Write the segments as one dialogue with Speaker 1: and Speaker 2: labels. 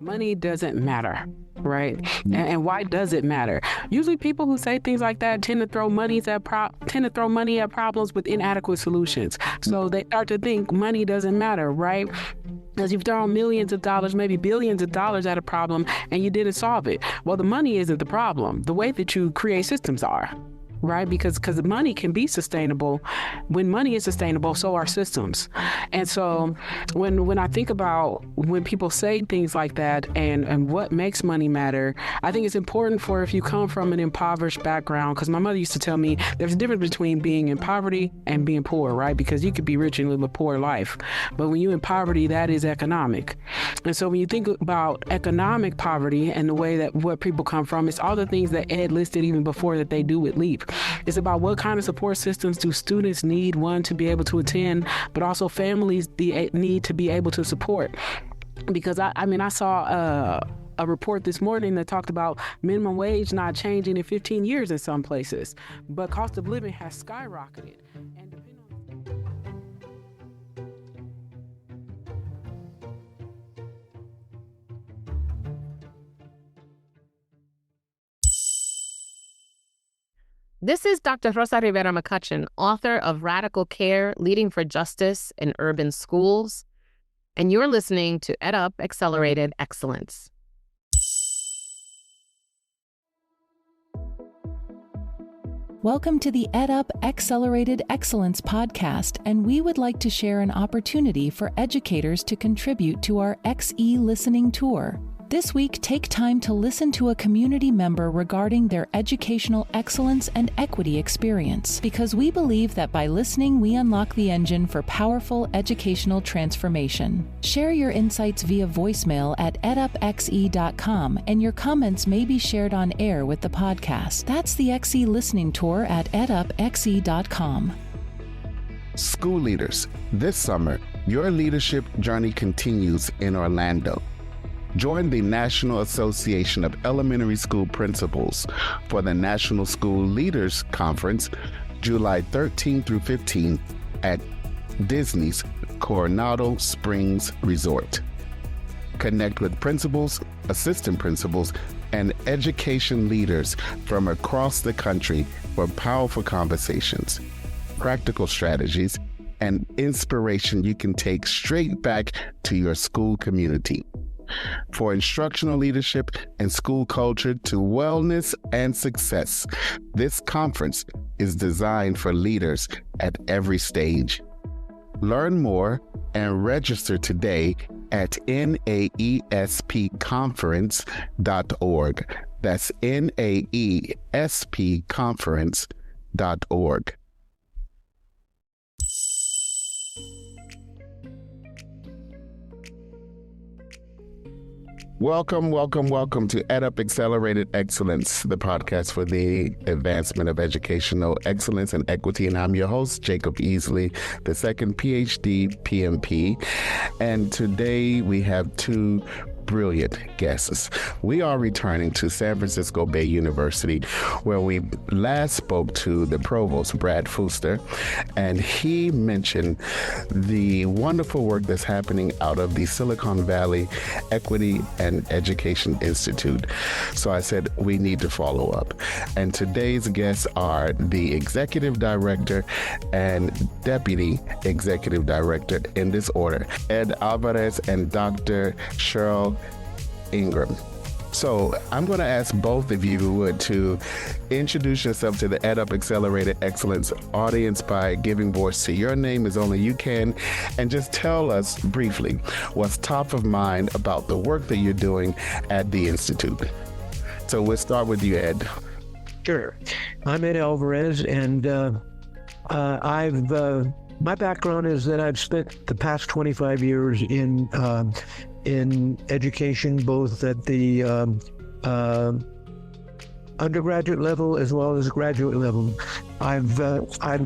Speaker 1: money doesn't matter, right? And why does it matter? Usually people who say things like that tend to throw money at problems with inadequate solutions. So they start to think money doesn't matter, right? Because you've thrown millions of dollars, maybe billions of dollars at a problem and you didn't solve it. Well, the money isn't the problem. The way that you create systems are. Right? Because money can be sustainable. When money is sustainable, so are systems. And so when I think about when people say things like that and what makes money matter, I think it's important for if you come from an impoverished background, because my mother used to tell me there's a difference between being in poverty and being poor, right? Because you could be rich and live a poor life. But when you're in poverty, that is economic. And so when you think about economic poverty and the way that what people come from, it's all the things that Ed listed even before that they do with LEAP. It's about what kind of support systems do students need, one, to be able to attend, but also families need to be able to support. Because I saw a report this morning that talked about minimum wage not changing in 15 years in some places, but cost of living has skyrocketed. And
Speaker 2: This is Dr. Rosa Rivera McCutcheon, author of Radical Care, Leading for Justice in Urban Schools, and you're listening to EdUp Accelerated Excellence.
Speaker 3: Welcome to the EdUp Accelerated Excellence podcast, and we would like to share an opportunity for educators to contribute to our XE Listening Tour. This week, take time to listen to a community member regarding their educational excellence and equity experience, because we believe that by listening, we unlock the engine for powerful educational transformation. Share your insights via voicemail at edupxe.com, and your comments may be shared on air with the podcast. That's the XE Listening Tour at edupxe.com.
Speaker 4: School leaders, this summer, your leadership journey continues in Orlando. Join the National Association of Elementary School Principals for the National School Leaders Conference, July 13 through 15 at Disney's Coronado Springs Resort. Connect with principals, assistant principals, and education leaders from across the country for powerful conversations, practical strategies, and inspiration you can take straight back to your school community. For instructional leadership and school culture to wellness and success, this conference is designed for leaders at every stage. Learn more and register today at naespconference.org. That's naespconference.org. Welcome to EdUp Accelerated Excellence, the podcast for the advancement of educational excellence and equity. And I'm your host, Jacob Easley, the second PhD PMP. And today we have two brilliant guests. We are returning to San Francisco Bay University, where we last spoke to the provost, Brad Fuster, and he mentioned the wonderful work that's happening out of the Silicon Valley Equity and Education Institute. So I said, we need to follow up. And today's guests are the Executive Director and Deputy Executive Director, in this order, Ed Alvarez and Dr. Cheryl Ingram. So I'm going to ask both of you, if you would, to introduce yourself to the EdUp Accelerated Excellence audience by giving voice to your name as only you can, and just tell us briefly what's top of mind about the work that you're doing at the Institute. So we'll start with you, Ed.
Speaker 5: Sure. I'm Ed Alvarez, and my background is that I've spent the past 25 years in education, both at the undergraduate level as well as graduate level. I've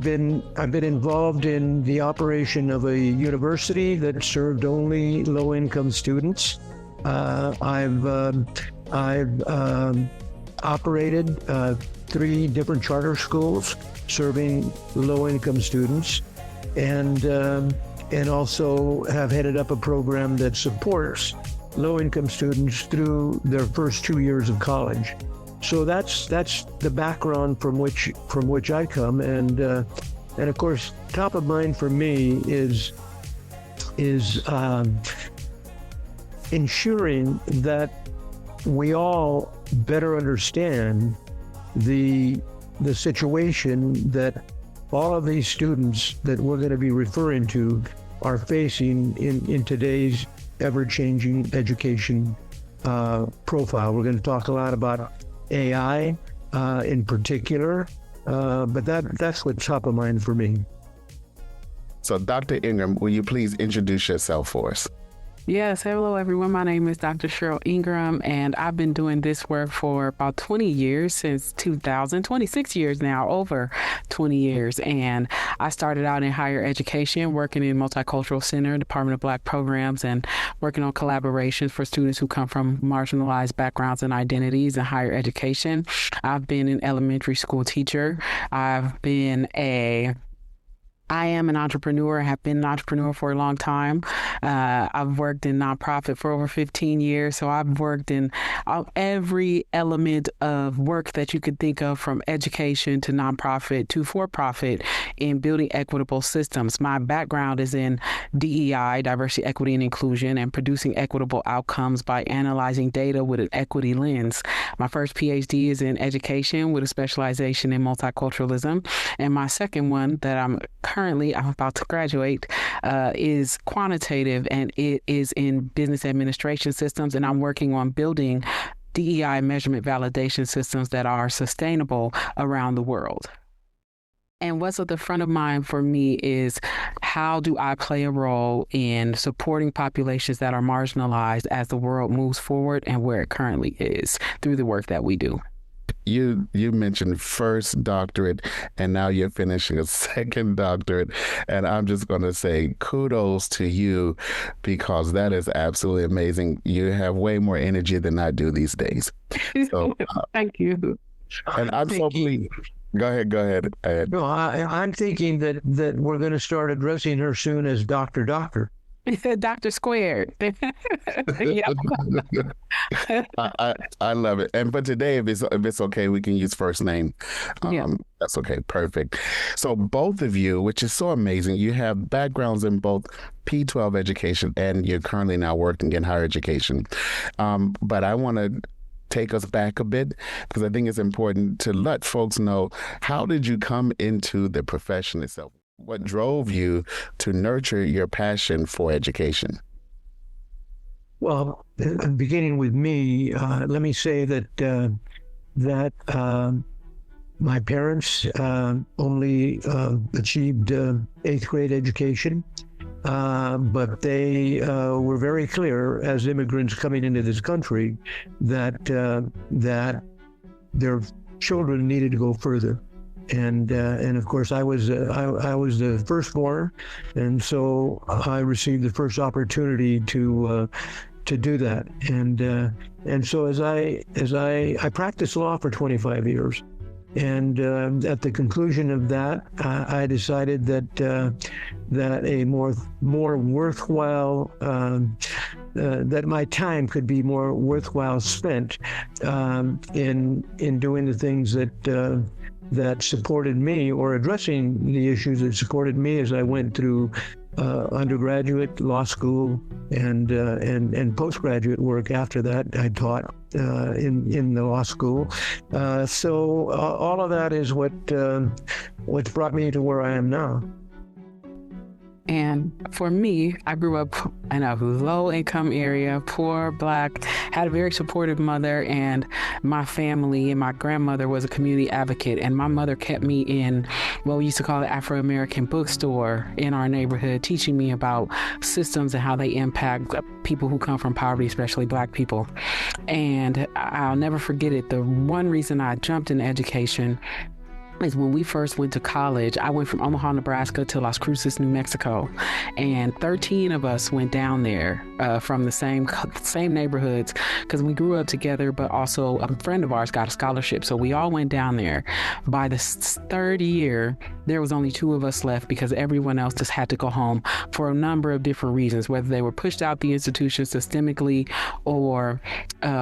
Speaker 5: been involved in the operation of a university that served only low-income students. I've operated 3 different charter schools serving low-income students, and also have headed up a program that supports low-income students through their first 2 years of college. So that's the background from which I come, and of course, top of mind for me is ensuring that we all better understand the situation that all of these students that we're going to be referring to are facing in today's ever-changing education profile. We're going to talk a lot about AI in particular, but that's what's top of mind for me.
Speaker 4: So Dr. Ingram, will you please introduce yourself for us?
Speaker 1: Yes, hello everyone. My name is Dr. Cheryl Ingram, and I've been doing this work for about 20 years, since 2000, 26 years now, over 20 years. And I started out in higher education, working in Multicultural Center, Department of Black Programs, and working on collaborations for students who come from marginalized backgrounds and identities in higher education. I've been an elementary school teacher. I am an entrepreneur, have been an entrepreneur for a long time. I've worked in nonprofit for over 15 years. So I've worked in every element of work that you could think of, from education to nonprofit to for-profit, in building equitable systems. My background is in DEI, diversity, equity, and inclusion, and producing equitable outcomes by analyzing data with an equity lens. My first PhD is in education with a specialization in multiculturalism. And my second one that I'm about to graduate, is quantitative, and it is in business administration systems. And I'm working on building DEI measurement validation systems that are sustainable around the world. And what's at the front of mind for me is, how do I play a role in supporting populations that are marginalized as the world moves forward and where it currently is through the work that we do?
Speaker 4: You mentioned first doctorate, and now you're finishing a second doctorate, and I'm just going to say kudos to you, because that is absolutely amazing. You have way more energy than I do these days. So
Speaker 1: thank you.
Speaker 4: And I'm so pleased. Go ahead.
Speaker 5: No, I'm thinking that we're going to start addressing her soon as Dr.
Speaker 1: Dr. Squared.
Speaker 4: I love it. And but today, if it's okay, we can use first name. That's okay. Perfect. So both of you, which is so amazing, you have backgrounds in both P-12 education, and you're currently now working in higher education. But I want to take us back a bit, because I think it's important to let folks know, how did you come into the profession itself? What drove you to nurture your passion for education?
Speaker 5: Well, beginning with me, let me say that my parents only achieved 8th grade education, but they were very clear as immigrants coming into this country that their children needed to go further. And of course, I was the firstborn, and so I received the first opportunity to do that. And so as I practiced law for 25 years, and at the conclusion of that, I decided that a more worthwhile that my time could be more worthwhile spent in doing the things that supported me, or addressing the issues that supported me as I went through undergraduate, law school, and postgraduate work. After that, I taught in the law school. So all of that is what's brought me to where I am now.
Speaker 1: And for me, I grew up in a low-income area, poor, Black, had a very supportive mother, and my family and my grandmother was a community advocate. And my mother kept me in what we used to call the Afro-American bookstore in our neighborhood, teaching me about systems and how they impact people who come from poverty, especially Black people. And I'll never forget it. The one reason I jumped into education is when we first went to college. I went from Omaha, Nebraska to Las Cruces, New Mexico, and 13 of us went down there from the same neighborhoods because we grew up together, but also a friend of ours got a scholarship, so we all went down there. By the third year, there was only 2 of us left because everyone else just had to go home for a number of different reasons, whether they were pushed out the institution systemically or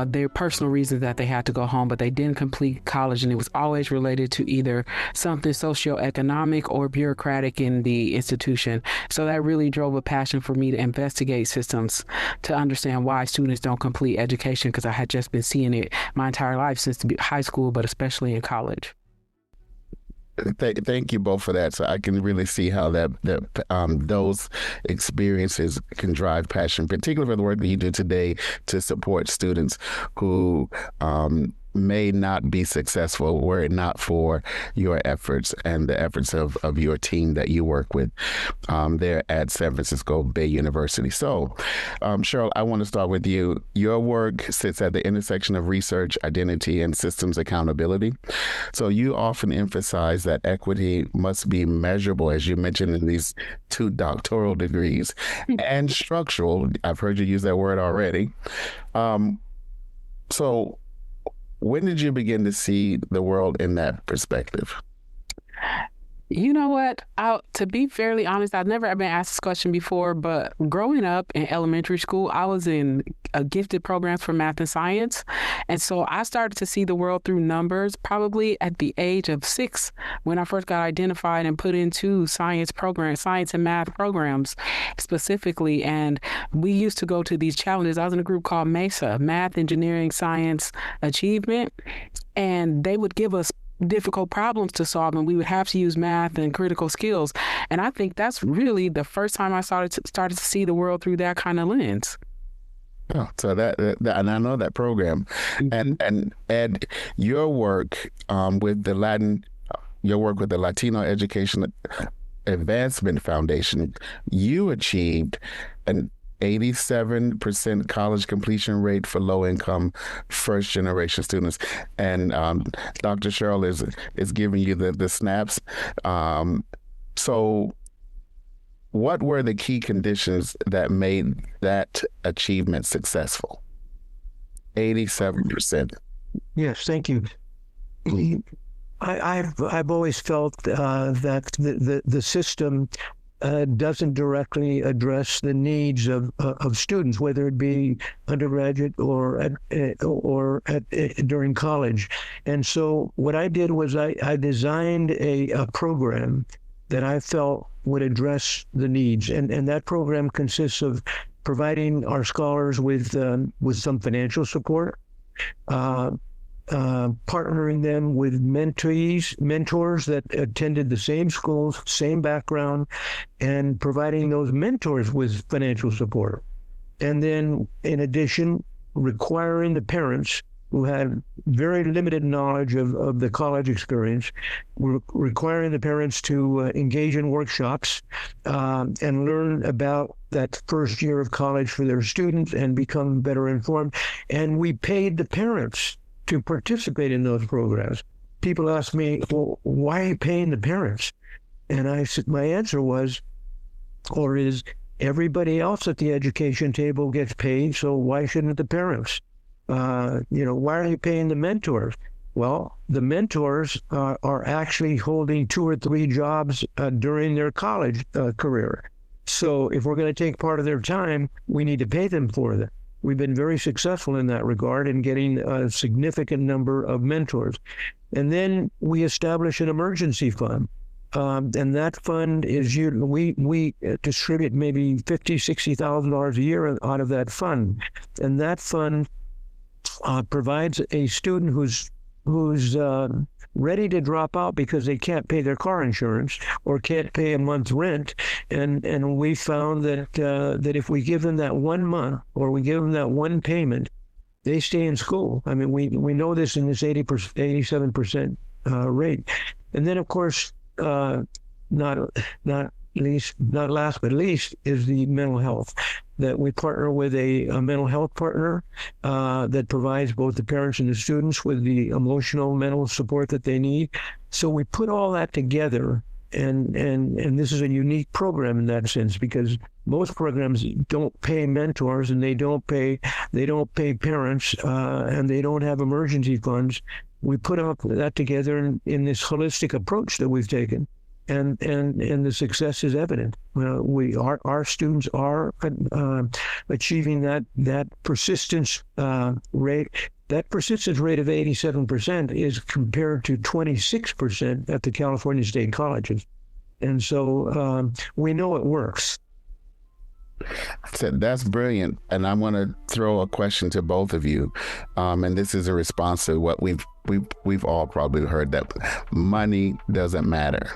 Speaker 1: their personal reasons that they had to go home, but they didn't complete college, and it was always related to either something socioeconomic or bureaucratic in the institution. So that really drove a passion for me to investigate systems to understand why students don't complete education, because I had just been seeing it my entire life since high school, but especially in college.
Speaker 4: Thank you both for that. So I can really see how those experiences can drive passion, particularly for the work that you do today to support students who may not be successful were it not for your efforts and the efforts of your team that you work with there at San Francisco Bay University. So, Cheryl, I want to start with you. Your work sits at the intersection of research, identity, and systems accountability. So you often emphasize that equity must be measurable, as you mentioned in these 2 doctoral degrees, and structural. I've heard you use that word already. So when did you begin to see the world in that perspective?
Speaker 1: You know what? To be fairly honest, I've never been asked this question before, but growing up in elementary school, I was in gifted programs for math and science. And so I started to see the world through numbers probably at the age of 6 when I first got identified and put into science and math programs specifically. And we used to go to these challenges. I was in a group called MESA, Math, Engineering, Science, Achievement. And they would give us difficult problems to solve, and we would have to use math and critical skills. And I think that's really the first time I started to see the world through that kind of lens.
Speaker 4: Oh, so that and I know that program, and Ed, your work with the Latino Education Advancement Foundation, you achieved an 87% college completion rate for low-income first-generation students, and Dr. Cheryl is giving you the snaps. So, what were the key conditions that made that achievement successful? 87%.
Speaker 5: Yes, thank you. I've always felt that the system doesn't directly address the needs of students, whether it be undergraduate or during college. And so what I did was I designed a program that I felt would address the needs, and that program consists of providing our scholars with some financial support, partnering them with mentors that attended the same schools, same background, and providing those mentors with financial support. And then, in addition, requiring the parents who had very limited knowledge of the college experience, requiring the parents to engage in workshops and learn about that first year of college for their students and become better informed. And we paid the parents to participate in those programs. People ask me, well, why are you paying the parents? And I said, my answer was, or is, everybody else at the education table gets paid, so why shouldn't the parents? Why are you paying the mentors? Well, the mentors are actually holding 2 or 3 jobs during their college career. So if we're going to take part of their time, we need to pay them for that. We've been very successful in that regard in getting a significant number of mentors. And then we establish an emergency fund. And that fund is, we distribute maybe $50,000, $60,000 a year out of that fund. And that fund provides a student who's ready to drop out because they can't pay their car insurance or can't pay a month's rent. And we found that if we give them that 1 month or we give them that one payment, they stay in school. I mean, we know this in this 87% rate. And then, of course, not last but least is the mental health. that we partner with a mental health partner that provides both the parents and the students with the emotional, mental support that they need. So we put all that together, and this is a unique program in that sense, because most programs don't pay mentors, and they don't pay parents, and they don't have emergency funds. We put all that together in this holistic approach that we've taken. And the success is evident. Our students are achieving that persistence rate. That persistence rate of 87% is compared to 26% at the California State Colleges, and so we know it works.
Speaker 4: So that's brilliant, and I want to throw a question to both of you, and this is a response to what we've all probably heard, that money doesn't matter.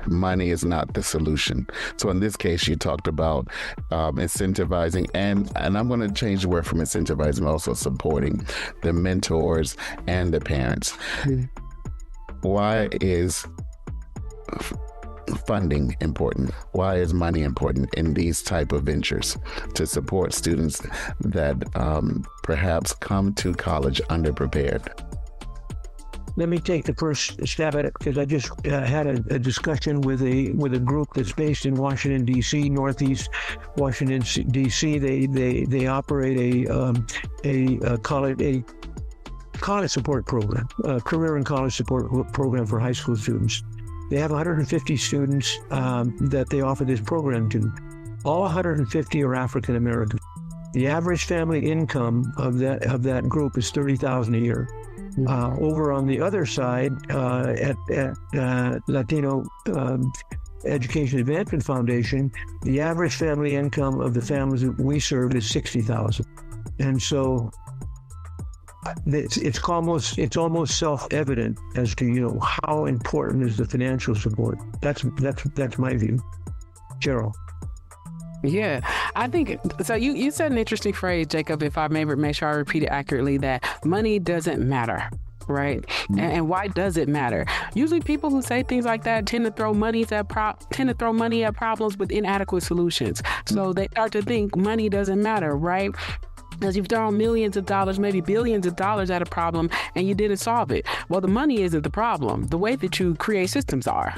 Speaker 4: Money is not the solution. So in this case, you talked about incentivizing, and I'm going to change the word from incentivizing, also supporting the mentors and the parents. Mm-hmm. Why is funding important? Why is money important in these type of ventures to support students that perhaps come to college underprepared?
Speaker 5: Let me take the first stab at it, because I just had a discussion with a group that's based in Washington, D.C., Northeast Washington, D.C. They operate a college support program, a career and college support program for high school students. They have 150 students that they offer this program to. All 150 are African American. The average family income of that group is $30,000 a year. Over on the other side, at Latino Education Advancement Foundation, the average family income of the families that we serve is $60,000, and so it's almost self-evident as to how important is the financial support. That's my view. Cheryl.
Speaker 1: Yeah, I think so. You said an interesting phrase, Jacob, if I may make sure I repeat it accurately, that money doesn't matter. Right. And why does it matter? Usually people who say things like that tend to throw money at problems with inadequate solutions. So they start to think money doesn't matter, right? Because you've thrown millions of dollars, maybe billions of dollars at a problem, and you didn't solve it. Well, the money isn't the problem. The way that you create systems are.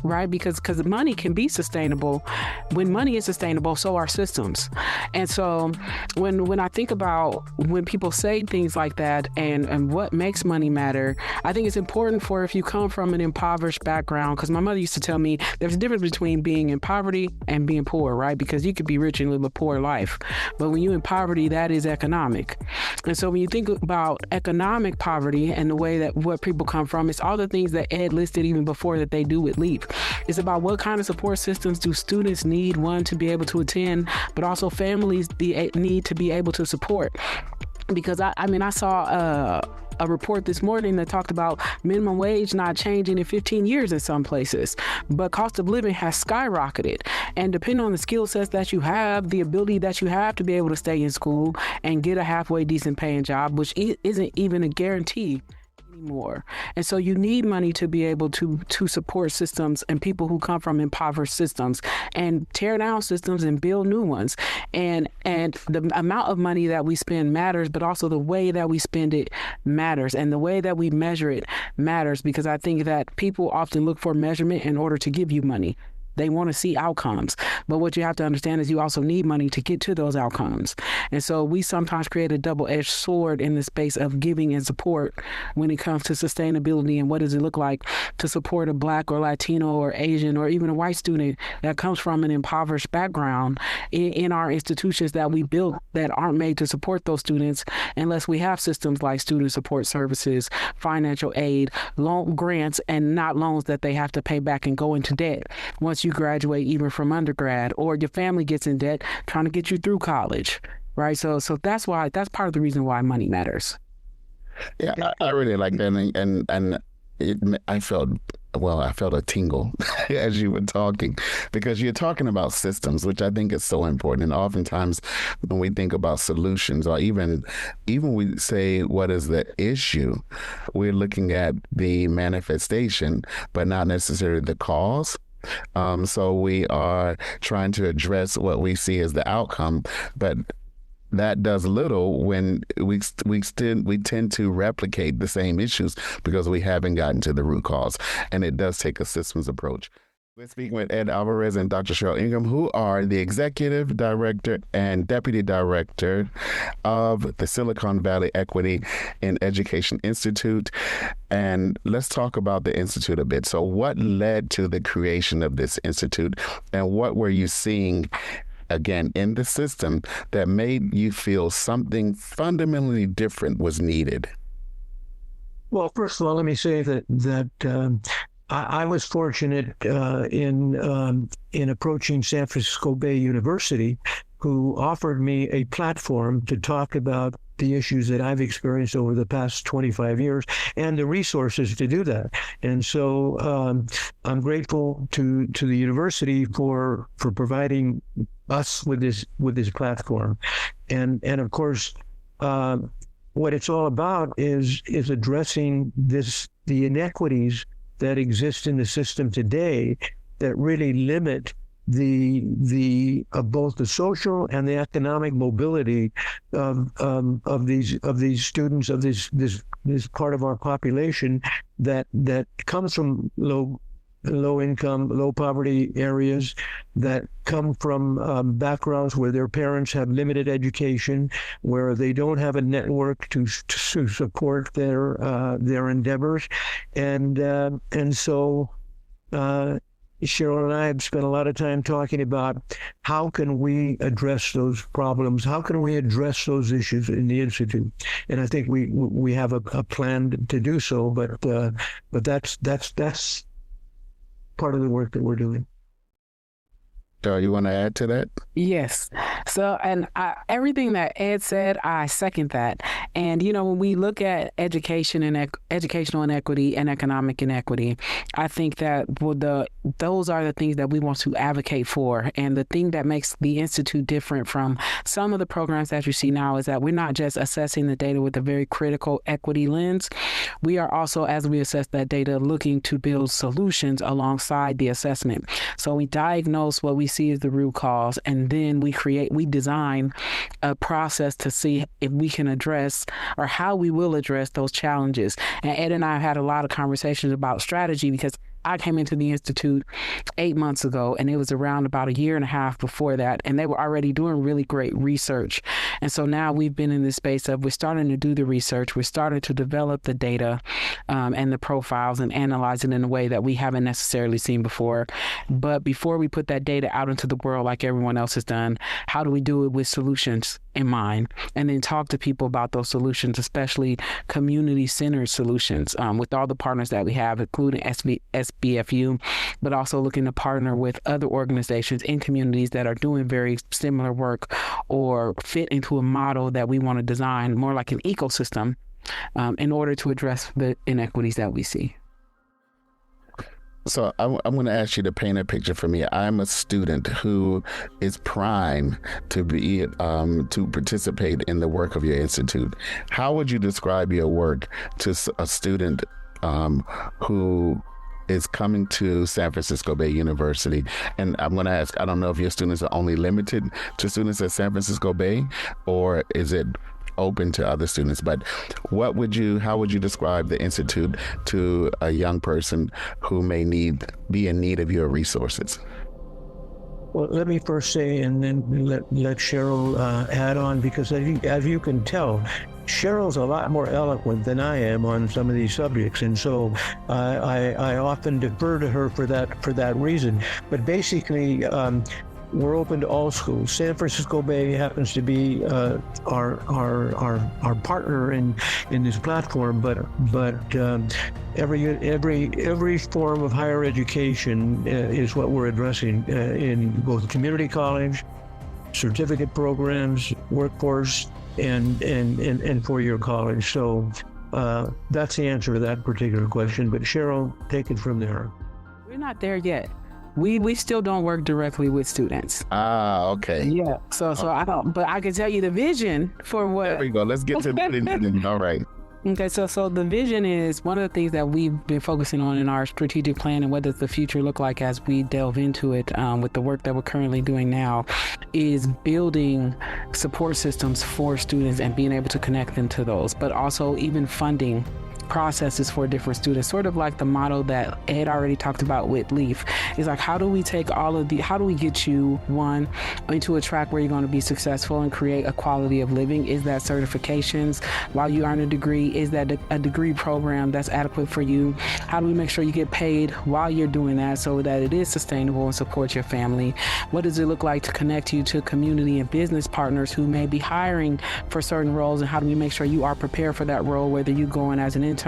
Speaker 1: Right? Because money can be sustainable. When money is sustainable, so are systems. And so when I think about when people say things like that and what makes money matter, I think it's important for if you come from an impoverished background, because my mother used to tell me there's a difference between being in poverty and being poor, right? Because you could be rich and live a poor life. But when you're in poverty, that is economic. And so when you think about economic poverty and the way that what people come from, it's all the things that Ed listed even before that they do with LEAP. It's about what kind of support systems do students need, one, to be able to attend, but also families need to be able to support. Because I saw a report this morning that talked about minimum wage not changing in 15 years in some places, but cost of living has skyrocketed. And depending on the skill sets that you have, the ability that you have to be able to stay in school and get a halfway decent paying job, which isn't even a guarantee anymore. And so you need money to be able to support systems and people who come from impoverished systems and tear down systems and build new ones. And the amount of money that we spend matters, but also the way that we spend it matters, and the way that we measure it matters, because I think that people often look for measurement in order to give you money. They want to see outcomes. But what you have to understand is you also need money to get to those outcomes. And so we sometimes create a double-edged sword in the space of giving and support when it comes to sustainability and what does it look like to support a Black or Latino or Asian or even a white student that comes from an impoverished background in our institutions that we built that aren't made to support those students unless we have systems like student support services, financial aid, loan grants, and not loans that they have to pay back and go into debt once you graduate even from undergrad, or your family gets in debt trying to get you through college, right? So that's part of the reason why money matters.
Speaker 4: Yeah, I really like that, and I felt a tingle as you were talking, because you're talking about systems, which I think is so important. And oftentimes when we think about solutions, or even we say, what is the issue, we're looking at the manifestation, but not necessarily the cause. So we are trying to address what we see as the outcome, but that does little when we tend to replicate the same issues because we haven't gotten to the root cause, and it does take a systems approach. We're speaking with Ed Alvarez and Dr. Cheryl Ingram, who are the Executive Director and Deputy Director of the Silicon Valley Equity in Education Institute. And let's talk about the Institute a bit. So what led to the creation of this Institute, and what were you seeing again in the system that made you feel something fundamentally different was needed?
Speaker 5: Well, first of all, let me say that I was fortunate in approaching San Francisco Bay University, who offered me a platform to talk about the issues that I've experienced over the past 25 years and the resources to do that. And so I'm grateful to the university for providing us with this platform. And of course, what it's all about is addressing the inequities that exist in the system today that really limit both the social and the economic mobility of these students, of this part of our population that comes from low income, low poverty areas, that come from backgrounds where their parents have limited education, where they don't have a network to support their endeavors, and so Cheryl and I have spent a lot of time talking about how can we address those problems, how can we address those issues in the Institute, and I think we have a plan to do so. But that's part of the work that we're doing.
Speaker 4: You want to add to that?
Speaker 1: Yes. So, and everything that Ed said, I second that. And, when we look at education and educational inequity and economic inequity, I think that those are the things that we want to advocate for. And the thing that makes the Institute different from some of the programs that you see now is that we're not just assessing the data with a very critical equity lens. We are also, as we assess that data, looking to build solutions alongside the assessment. So we diagnose what we see as the root cause, and then we design a process to see if we can address or how we will address those challenges. And Ed and I had a lot of conversations about strategy because I came into the Institute 8 months ago, and it was around about a year and a half before that, and they were already doing really great research. And so now we've been in this space of we're starting to do the research, we're starting to develop the data and the profiles and analyze it in a way that we haven't necessarily seen before. But before we put that data out into the world like everyone else has done, how do we do it with solutions in mind, and then talk to people about those solutions, especially community-centered solutions with all the partners that we have, including SBFU, but also looking to partner with other organizations in communities that are doing very similar work or fit into a model that we want to design more like an ecosystem in order to address the inequities that we see.
Speaker 4: So I'm going to ask you to paint a picture for me. I'm a student who is primed to be to participate in the work of your institute. How would you describe your work to a student who is coming to San Francisco Bay University? And I'm going to ask, I don't know if your students are only limited to students at San Francisco Bay, or is it open to other students, but how would you describe the Institute to a young person who may be in need of your resources?
Speaker 5: Well, let me first say, and then let Cheryl add on, because as you can tell, Cheryl's a lot more eloquent than I am on some of these subjects, and so I often defer to her for that reason. But basically, we're open to all schools. San Francisco Bay happens to be our partner in this platform, but every form of higher education is what we're addressing in both community college, certificate programs, workforce, and four-year college. So that's the answer to that particular question. But Cheryl, take it from there.
Speaker 1: We're not there yet. We still don't work directly with students.
Speaker 4: Okay.
Speaker 1: Yeah. So I don't, but I can tell you the vision for what.
Speaker 4: There we go. Let's get to the All right.
Speaker 1: Okay, so the vision is one of the things that we've been focusing on in our strategic plan, and what does the future look like as we delve into it with the work that we're currently doing now, is building support systems for students and being able to connect them to those, but also even funding processes for different students, sort of like the model that Ed already talked about with LEAF. Is like, how do we take how do we get you, one, into a track where you're going to be successful and create a quality of living? Is that certifications while you earn a degree? Is that a degree program that's adequate for you? How do we make sure you get paid while you're doing that so that it is sustainable and supports your family? What does it look like to connect you to community and business partners who may be hiring for certain roles? And how do we make sure you are prepared for that role, whether you go in as an intern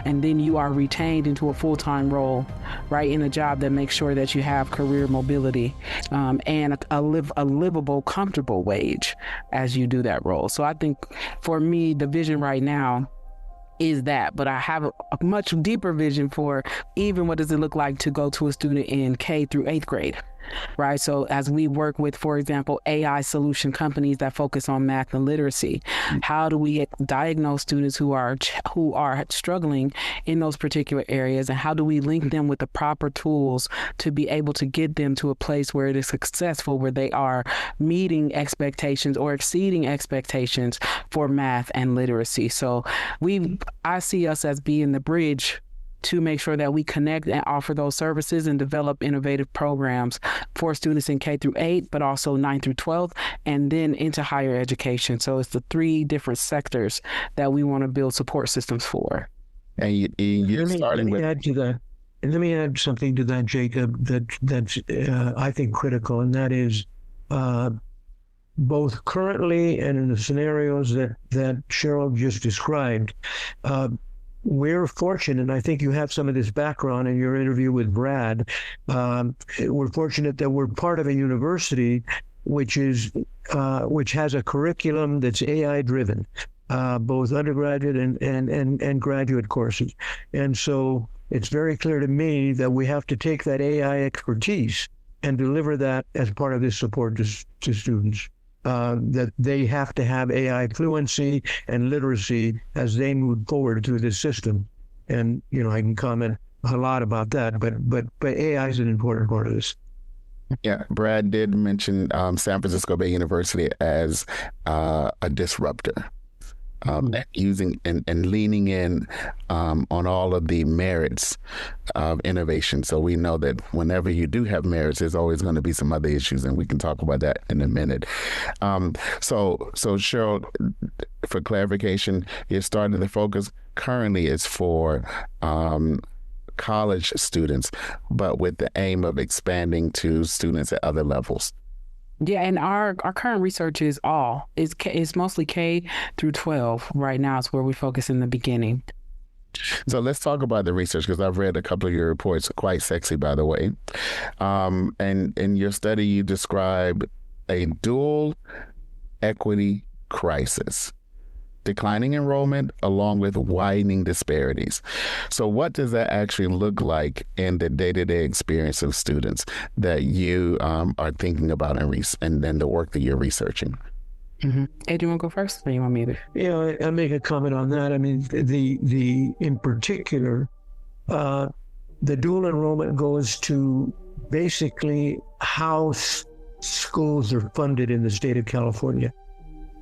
Speaker 1: and then you are retained into a full-time role, right, in a job that makes sure that you have career mobility and a livable, comfortable wage as you do that role. So I think for me, the vision right now is that, but I have a much deeper vision for even what does it look like to go to a student in K through 8th grade. Right. So as we work with, for example, AI solution companies that focus on math and literacy, how do we diagnose students who are struggling in those particular areas, and how do we link them with the proper tools to be able to get them to a place where it is successful, where they are meeting expectations or exceeding expectations for math and literacy? So I see us as being the bridge to make sure that we connect and offer those services and develop innovative programs for students in K through 8, but also 9 through 12, and then into higher education. So it's the 3 different sectors that we want to build support systems for.
Speaker 4: And you're starting with...
Speaker 5: Let me add something to that, Jacob, that's I think critical, and that is both currently and in the scenarios that Cheryl just described, we're fortunate, and I think you have some of this background in your interview with Brad. We're fortunate that we're part of a university which has a curriculum that's AI driven, both undergraduate and graduate courses. And so it's very clear to me that we have to take that AI expertise and deliver that as part of this support to students. That they have to have AI fluency and literacy as they move forward through this system. And, I can comment a lot about that, but AI is an important part of this.
Speaker 4: Yeah, Brad did mention San Francisco Bay University as a disruptor. Using and leaning in on all of the merits of innovation. So we know that whenever you do have merits, there's always going to be some other issues, and we can talk about that in a minute. So Cheryl, for clarification, you're starting the focus currently is for college students, but with the aim of expanding to students at other levels.
Speaker 1: Yeah, and our current research is mostly K through 12 right now. It's where we focus in the beginning.
Speaker 4: So let's talk about the research, because I've read a couple of your reports, quite sexy, by the way. And in your study, you describe a dual equity crisis, declining enrollment along with widening disparities. So what does that actually look like in the day-to-day experience of students that you are thinking about and then the work that you're researching?
Speaker 1: Mm-hmm. Ed, do you want to go first, or you want me to?
Speaker 5: Yeah, I'll make a comment on that. I mean, the in particular, the dual enrollment goes to basically how schools are funded in the state of California.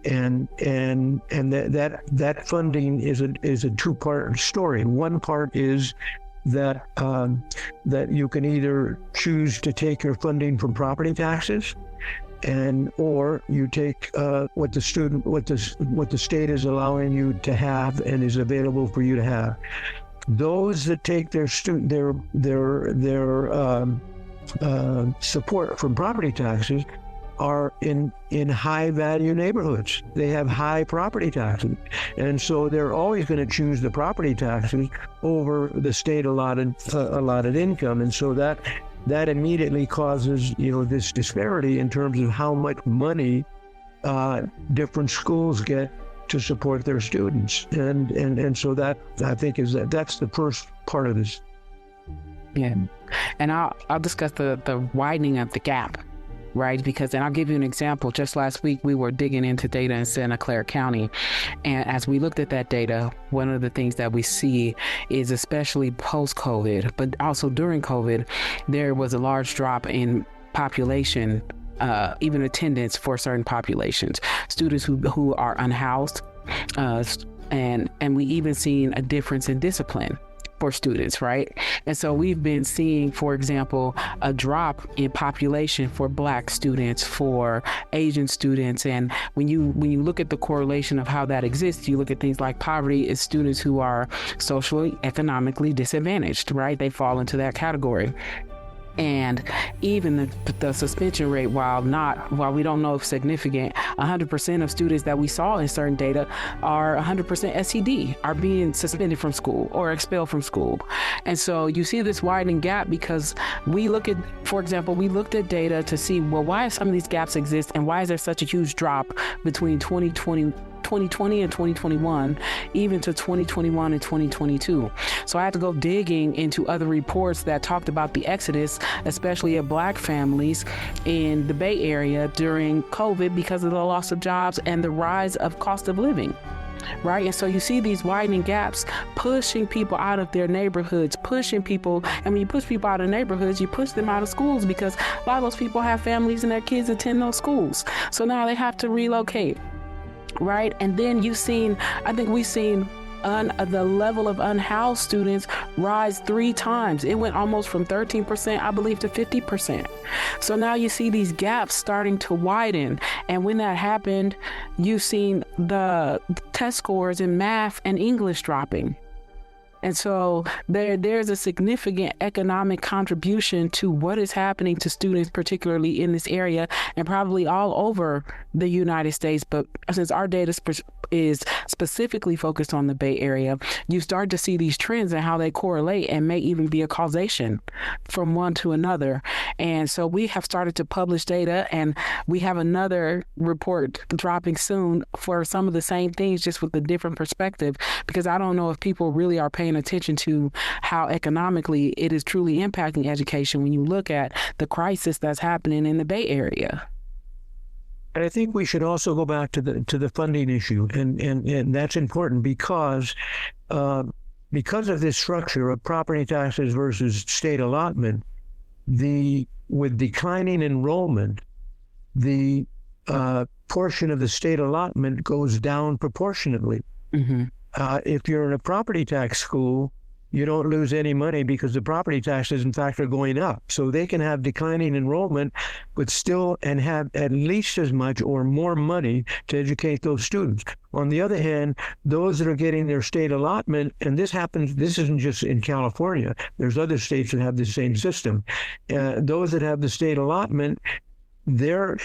Speaker 5: And that funding is a two-part story. One part is that you can either choose to take your funding from property taxes, or you take what the state is allowing you to have and is available for you to have. Those that take their support from property taxes are in high value neighborhoods. They have high property taxes. And so they're always going to choose the property taxes over the state allotted income. And so that immediately causes, this disparity in terms of how much money different schools get to support their students. And so that, I think, that's the first part of this.
Speaker 1: Yeah. And I'll discuss the widening of the gap right? Because, and I'll give you an example. Just last week, we were digging into data in Santa Clara County. And as we looked at that data, one of the things that we see is, especially post-COVID, but also during COVID, there was a large drop in population, even attendance for certain populations, students who are unhoused, and we even seen a difference in discipline for students, right? And so we've been seeing, for example, a drop in population for Black students, for Asian students. And when you look at the correlation of how that exists, you look at things like poverty is students who are socially, economically disadvantaged, right? They fall into that category. And even the suspension rate, while we don't know if significant, 100% of students that we saw in certain data are 100% SED, are being suspended from school or expelled from school. And so you see this widening gap because we look at, for example, we looked at data to see, well, why some of these gaps exist and why is there such a huge drop between 2020 and 2021, even to 2021 and 2022. So I had to go digging into other reports that talked about the exodus, especially of Black families in the Bay Area during COVID because of the loss of jobs and the rise of cost of living. Right. And so you see these widening gaps pushing people out of their neighborhoods, pushing people. And when you push people out of neighborhoods, you push them out of schools because a lot of those people have families and their kids attend those schools. So now they have to relocate. Right. And then we've seen the level of unhoused students rise 3 times. It went almost from 13%, I believe, to 50%. So now you see these gaps starting to widen. And when that happened, you've seen the test scores in math and English dropping. And so there's a significant economic contribution to what is happening to students, particularly in this area and probably all over the United States. But since our data is specifically focused on the Bay Area, you start to see these trends and how they correlate and may even be a causation from one to another. And so we have started to publish data, and we have another report dropping soon for some of the same things, just with a different perspective, because I don't know if people really are paying attention to how economically it is truly impacting education when you look at the crisis that's happening in the Bay Area.
Speaker 5: And I think we should also go back to the funding issue, and that's important because of this structure of property taxes versus state allotment. With declining enrollment, the portion of the state allotment goes down proportionately. Mm-hmm. If you're in a property tax school, you don't lose any money because the property taxes, in fact, are going up. So they can have declining enrollment, but still and have at least as much or more money to educate those students. On the other hand, those that are getting their state allotment, and this isn't just in California, there's other states that have the same system. Those that have the state allotment, their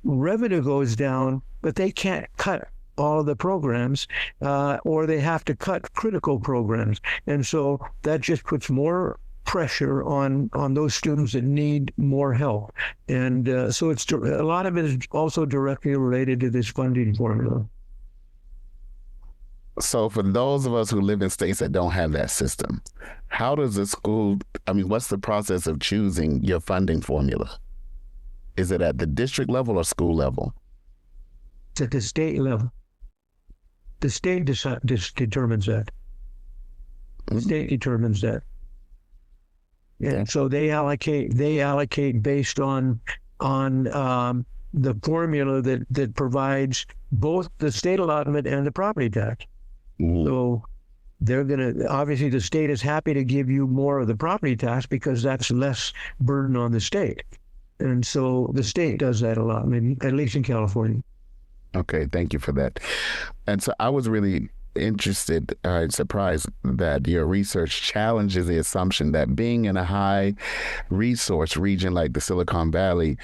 Speaker 5: revenue goes down, but they can't cut all of the programs, or they have to cut critical programs. And so that just puts more pressure on those students that need more help. And so a lot of it is also directly related to this funding formula.
Speaker 4: So for those of us who live in states that don't have that system, how does the school, what's the process of choosing your funding formula? Is it at the district level or school level?
Speaker 5: It's at the state level. The state determines that. The state determines that. And so they allocate based on the formula that provides both the state allotment and the property tax. Mm. So they're obviously the state is happy to give you more of the property tax because that's less burden on the state. And so the state does that a lot, at least in California.
Speaker 4: Okay, thank you for that. And so I was really interested, surprised that your research challenges the assumption that being in a high resource region like the Silicon Valley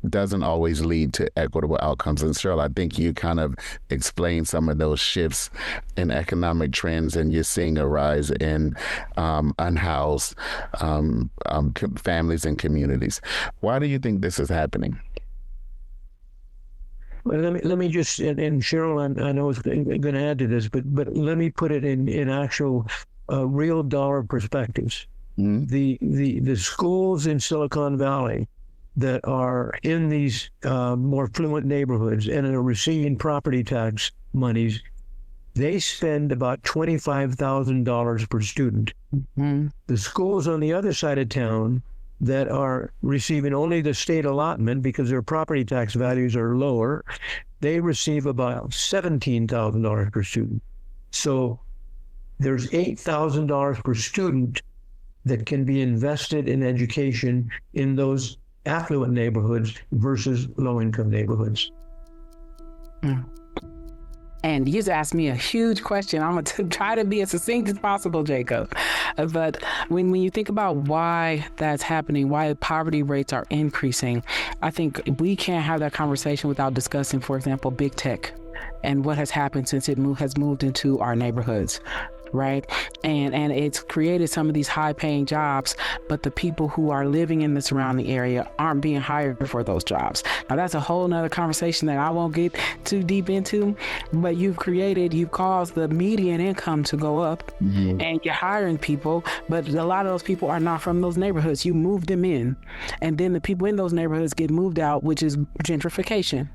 Speaker 4: doesn't always lead to equitable outcomes. And Cheryl, I think you kind of explained some of those shifts in economic trends, and you're seeing a rise in unhoused families and communities. Why do you think this is happening?
Speaker 5: Well, let me just, and Cheryl, I know is going to add to this, but let me put it in actual real dollar perspectives. Mm-hmm. The schools in Silicon Valley that are in these more affluent neighborhoods and are receiving property tax monies, they spend about $25,000 per student.
Speaker 1: Mm-hmm.
Speaker 5: The schools on the other side of town that are receiving only the state allotment because their property tax values are lower, they receive about $17,000 per student. So there's $8,000 per student that can be invested in education in those affluent neighborhoods versus low-income neighborhoods.
Speaker 1: And you just asked me a huge question. I'm going to try to be as succinct as possible, Jacob. But when you think about why that's happening, why poverty rates are increasing, I think we can't have that conversation without discussing, for example, big tech and what has happened since it has moved into our neighborhoods. Right. And it's created some of these high paying jobs, but the people who are living in the surrounding area aren't being hired for those jobs. Now, that's a whole nother conversation that I won't get too deep into, but you've caused the median income to go up, and you're hiring people, but a lot of those people are not from those neighborhoods. You move them in, and then the people in those neighborhoods get moved out, which is gentrification.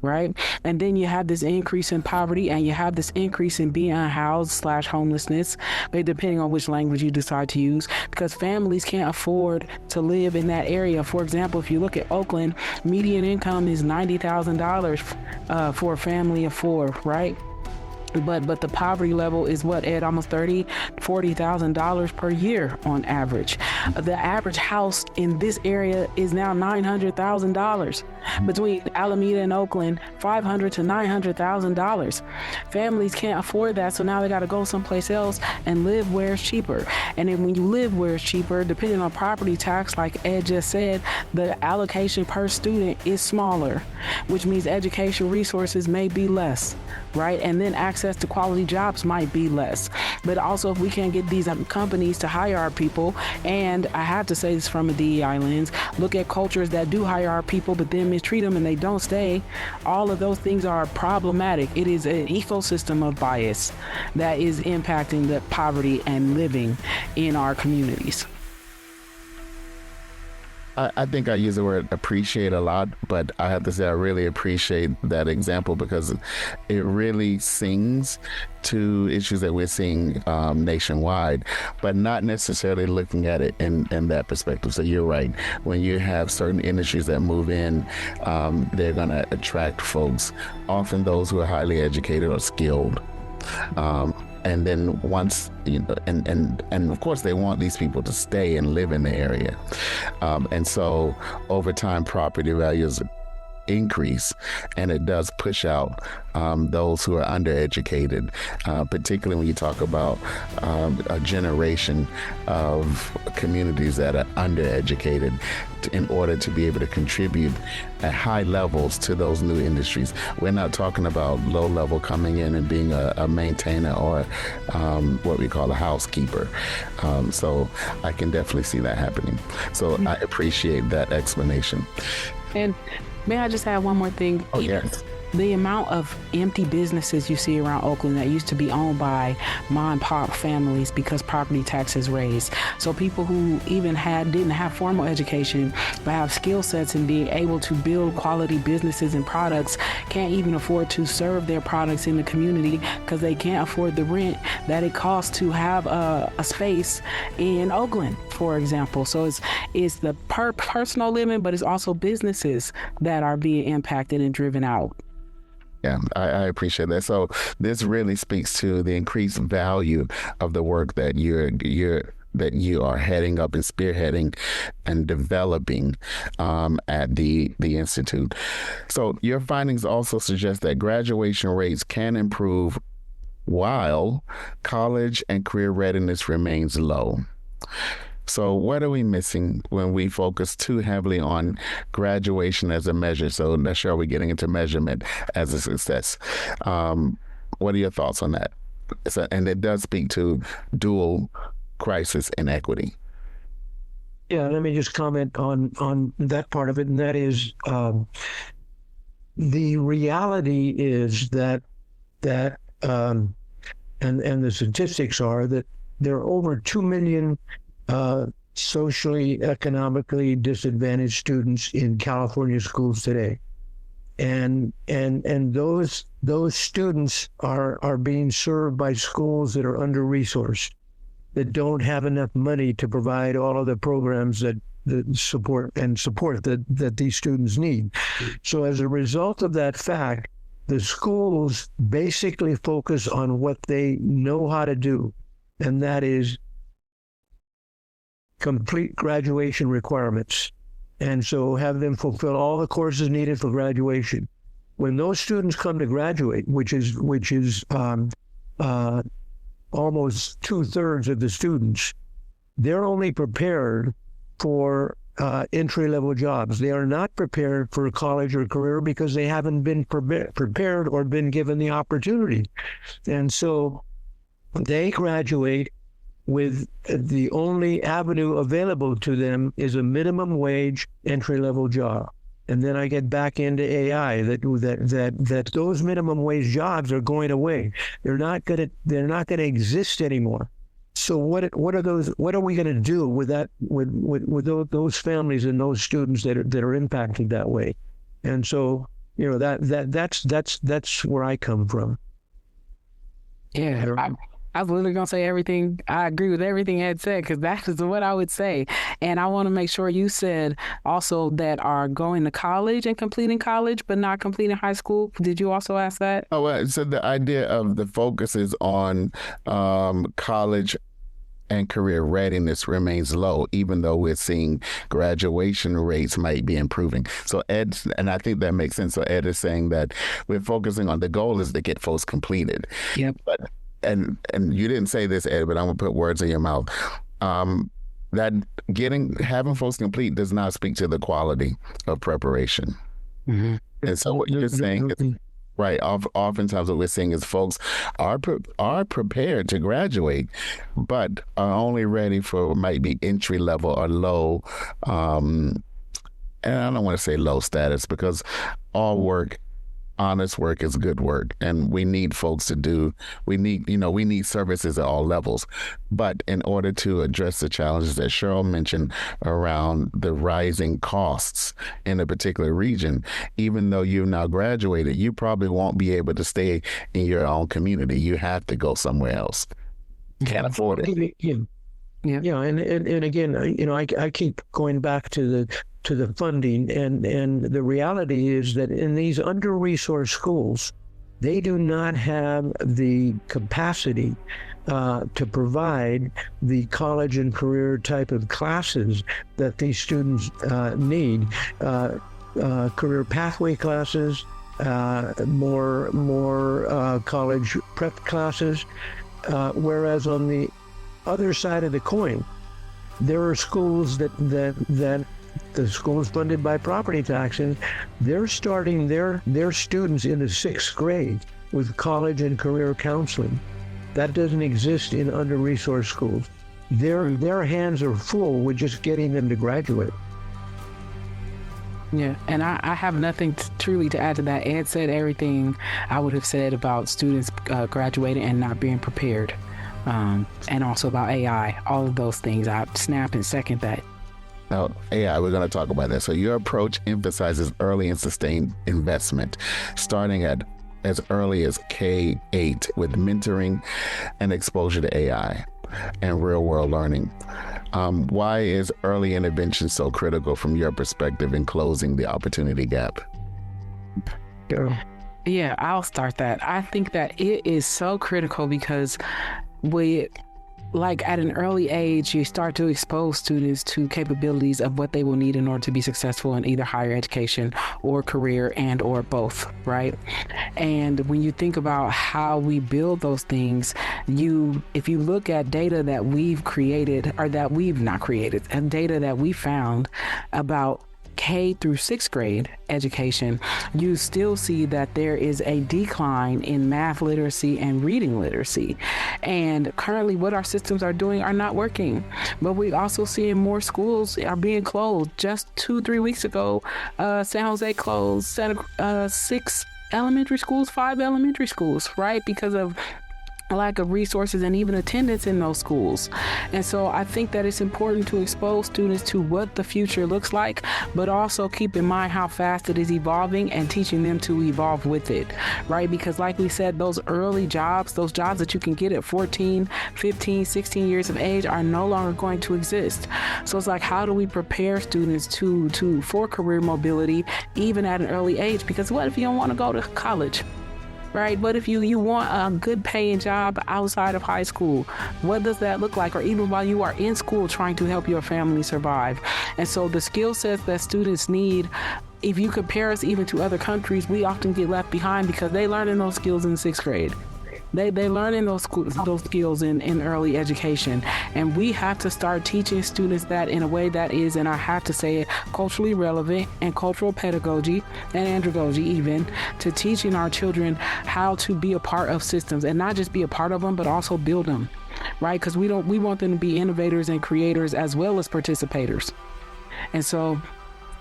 Speaker 1: Right. And then you have this increase in poverty, and you have this increase in being unhoused / homelessness, depending on which language you decide to use, because families can't afford to live in that area. For example, if you look at Oakland, median income is $90,000 for a family of four, right? But the poverty level is what, Ed? Almost $40,000 per year on average. The average house in this area is now $900,000. Between Alameda and Oakland, $500,000 to $900,000. Families can't afford that, so now they got to go someplace else and live where it's cheaper. And then when you live where it's cheaper, depending on property tax, like Ed just said, the allocation per student is smaller, which means education resources may be less, right? And then access to quality jobs might be less. But also, if we can't get these companies to hire our people, and I have to say this from a DEI lens, look at cultures that do hire our people but then mistreat them and they don't stay, all of those things are problematic. It is an ecosystem of bias that is impacting the poverty and living in our communities.
Speaker 4: I think I use the word appreciate a lot, but I have to say I really appreciate that example because it really sings to issues that we're seeing nationwide, but not necessarily looking at it in that perspective. So you're right. When you have certain industries that move in, they're going to attract folks, often those who are highly educated or skilled. And then once, and of course they want these people to stay and live in the area. And so over time, property values increase, and it does push out those who are undereducated, particularly when you talk about a generation of communities that are undereducated in order to be able to contribute at high levels to those new industries. We're not talking about low level coming in and being a maintainer or what we call a housekeeper. So I can definitely see that happening. So I appreciate that explanation.
Speaker 1: And may I just add one more thing?
Speaker 4: Oh, yes.
Speaker 1: The amount of empty businesses you see around Oakland that used to be owned by mom and pop families because property taxes raised. So people who even didn't have formal education but have skill sets in being able to build quality businesses and products can't even afford to serve their products in the community because they can't afford the rent that it costs to have a space in Oakland, for example. So it's the personal living, but it's also businesses that are being impacted and driven out.
Speaker 4: Yeah, I appreciate that. So this really speaks to the increased value of the work that you are heading up and spearheading and developing at the Institute. So your findings also suggest that graduation rates can improve while college and career readiness remains low. So what are we missing when we focus too heavily on graduation as a measure? So not sure we're getting into measurement as a success. What are your thoughts on that? And it does speak to dual crisis and equity.
Speaker 5: Yeah, let me just comment on that part of it, and that is the reality is that and the statistics are that there are over 2 million socially, economically disadvantaged students in California schools today. And those students are being served by schools that are under-resourced, that don't have enough money to provide all of the programs that support that these students need. So as a result of that fact, the schools basically focus on what they know how to do, and that is complete graduation requirements. And so have them fulfill all the courses needed for graduation. When those students come to graduate, which is almost 2/3 of the students, they're only prepared for entry-level jobs. They are not prepared for a college or career because they haven't been prepared or been given the opportunity. And so they graduate with the only avenue available to them is a minimum wage entry-level job. And then I get back into AI that those minimum wage jobs are going away. They're not going to exist anymore. So what are we going to do with that, with those families and those students that are impacted that way? And so, that's where I come from.
Speaker 1: Yeah. I was literally going to say everything. I agree with everything Ed said, because that is what I would say. And I want to make sure you said also that are going to college and completing college, but not completing high school. Did you also ask that?
Speaker 4: Oh, well, so the idea of the focus is on college and career readiness remains low, even though we're seeing graduation rates might be improving. So Ed, and I think that makes sense. So Ed is saying that we're focusing on the goal is to get folks completed.
Speaker 1: Yep.
Speaker 4: But and you didn't say this, Ed, but I'm gonna put words in your mouth. That having folks complete does not speak to the quality of preparation.
Speaker 1: Mm-hmm.
Speaker 4: And so what you're saying is, right, oftentimes what we're seeing is folks are prepared to graduate, but are only ready for might be entry level or low, and I don't want to say low status, because all work, honest work is good work, and we need folks we need services at all levels. But in order to address the challenges that Cheryl mentioned around the rising costs in a particular region, even though you've now graduated, you probably won't be able to stay in your own community. You have to go somewhere else. Can't afford it.
Speaker 5: Yeah, and again, I keep going back to the funding, and the reality is that in these under-resourced schools, they do not have the capacity to provide the college and career type of classes that these students need. Career pathway classes, more college prep classes, whereas on the other side of the coin, there are schools that the schools funded by property taxes, they're starting their students in the 6th grade with college and career counseling. That doesn't exist in under-resourced schools. Their hands are full with just getting them to graduate.
Speaker 1: Yeah, and I have nothing truly to add to that. Ed said everything I would have said about students graduating and not being prepared. And also about AI, all of those things. I snap and second that.
Speaker 4: Now, AI, we're going to talk about that. So your approach emphasizes early and sustained investment, starting at as early as K-8 with mentoring and exposure to AI and real-world learning. Why is early intervention so critical from your perspective in closing the opportunity gap?
Speaker 1: Yeah, I'll start that. I think that it is so critical because at an early age, you start to expose students to capabilities of what they will need in order to be successful in either higher education or career and or both, right? And when you think about how we build those things, if you look at data that we've created or that we've not created, and data that we found about K through 6th grade education, you still see that there is a decline in math literacy and reading literacy. And currently what our systems are doing are not working. But we also seeing more schools are being closed. Just 2-3 weeks ago, San Jose closed 6 elementary schools, 5 elementary schools, right? Because of lack of resources and even attendance in those schools. And so I think that it's important to expose students to what the future looks like, but also keep in mind how fast it is evolving and teaching them to evolve with it, right? Because like we said, those early jobs, those jobs that you can get at 14, 15, 16 years of age are no longer going to exist. So it's like, how do we prepare students for career mobility even at an early age? Because what if you don't want to go to college? Right? What if you want a good paying job outside of high school? What does that look like? Or even while you are in school trying to help your family survive. And so the skill sets that students need, if you compare us even to other countries, we often get left behind because they learn those skills in 6th grade. They learn those skills in early education, and we have to start teaching students that in a way that is, and I have to say it, culturally relevant and cultural pedagogy and andragogy even, to teaching our children how to be a part of systems and not just be a part of them, but also build them, right? Because we want them to be innovators and creators as well as participators. And so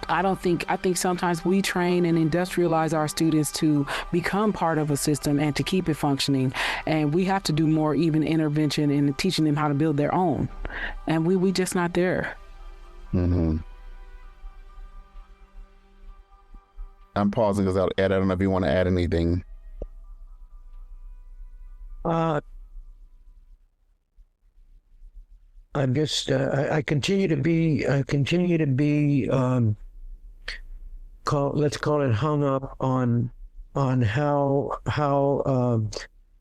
Speaker 1: I think sometimes we train and industrialize our students to become part of a system and to keep it functioning. And we have to do more even intervention in teaching them how to build their own. And we just not there.
Speaker 4: Mm-hmm. I'm pausing because Ed, I don't know if you want to add anything.
Speaker 5: I'm just, I continue to be, let's call it hung up on how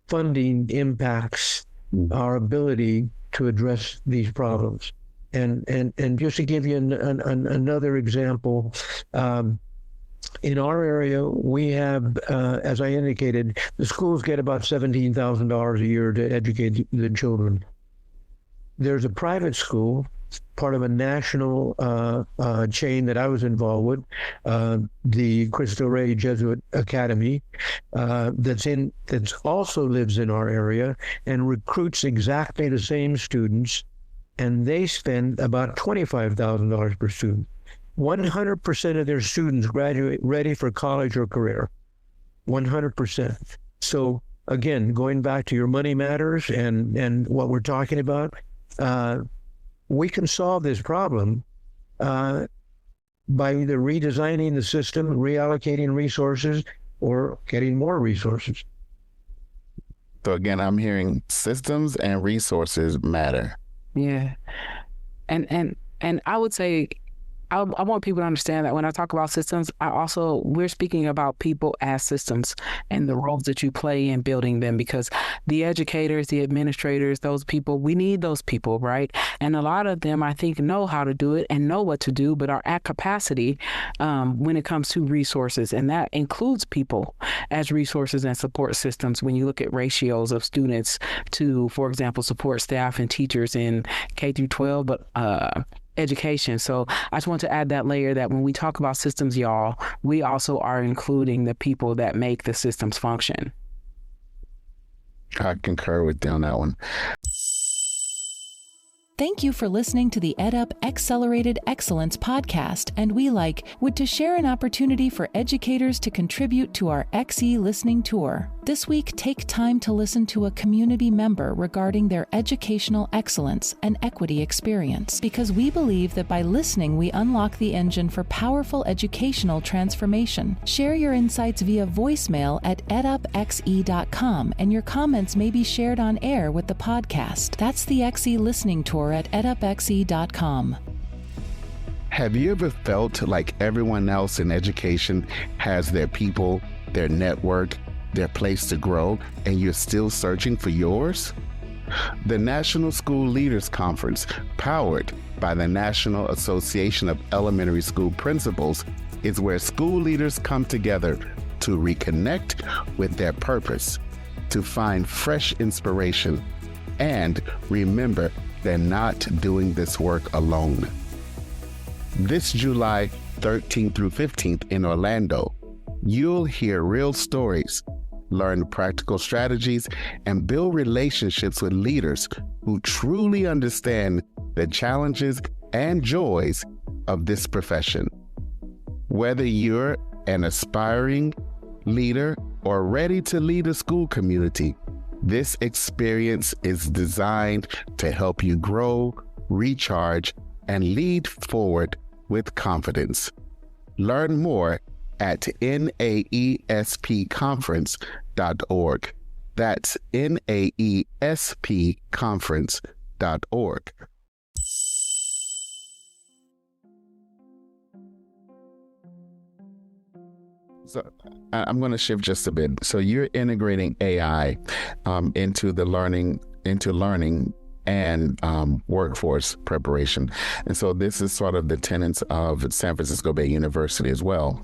Speaker 5: funding impacts our ability to address these problems. And just to give you another example, in our area, we have, as I indicated, the schools get about $17,000 a year to educate the children. There's a private school, part of a national chain that I was involved with, the Cristo Rey Jesuit Academy, that's also lives in our area and recruits exactly the same students, and they spend about $25,000 per student. 100% of their students graduate ready for college or career. 100%. So again, going back to your money matters and what we're talking about, we can solve this problem by either redesigning the system, reallocating resources, or getting more resources.
Speaker 4: So again, I'm hearing systems and resources matter.
Speaker 1: Yeah. And I would say, I want people to understand that when I talk about systems, we're speaking about people as systems and the roles that you play in building them, because the educators, the administrators, those people, we need those people, right? And a lot of them, I think, know how to do it and know what to do, but are at capacity when it comes to resources. And that includes people as resources and support systems. When you look at ratios of students to, for example, support staff and teachers in K through 12, but education. So I just want to add that layer that when we talk about systems, y'all, we also are including the people that make the systems function.
Speaker 4: I concur with you on that one.
Speaker 3: Thank you for listening to the EdUp Accelerated Excellence podcast, and we would to share an opportunity for educators to contribute to our XE listening tour. This week, take time to listen to a community member regarding their educational excellence and equity experience, because we believe that by listening, we unlock the engine for powerful educational transformation. Share your insights via voicemail at edupxe.com, and your comments may be shared on air with the podcast. That's the XE listening tour at edupxe.com.
Speaker 4: Have you ever felt like everyone else in education has their people, their network, their place to grow, and you're still searching for yours? The National School Leaders Conference, powered by the National Association of Elementary School Principals, is where school leaders come together to reconnect with their purpose, to find fresh inspiration, and remember they're not doing this work alone. This July 13th through 15th in Orlando, you'll hear real stories, learn practical strategies, and build relationships with leaders who truly understand the challenges and joys of this profession. Whether you're an aspiring leader or ready to lead a school community, This experience is designed to help you grow, recharge, and lead forward with confidence. Learn more at naespconference.org. That's naespconference.org. So I'm going to shift just a bit. So you're integrating AI into learning and workforce preparation. And so this is sort of the tenets of San Francisco Bay University as well.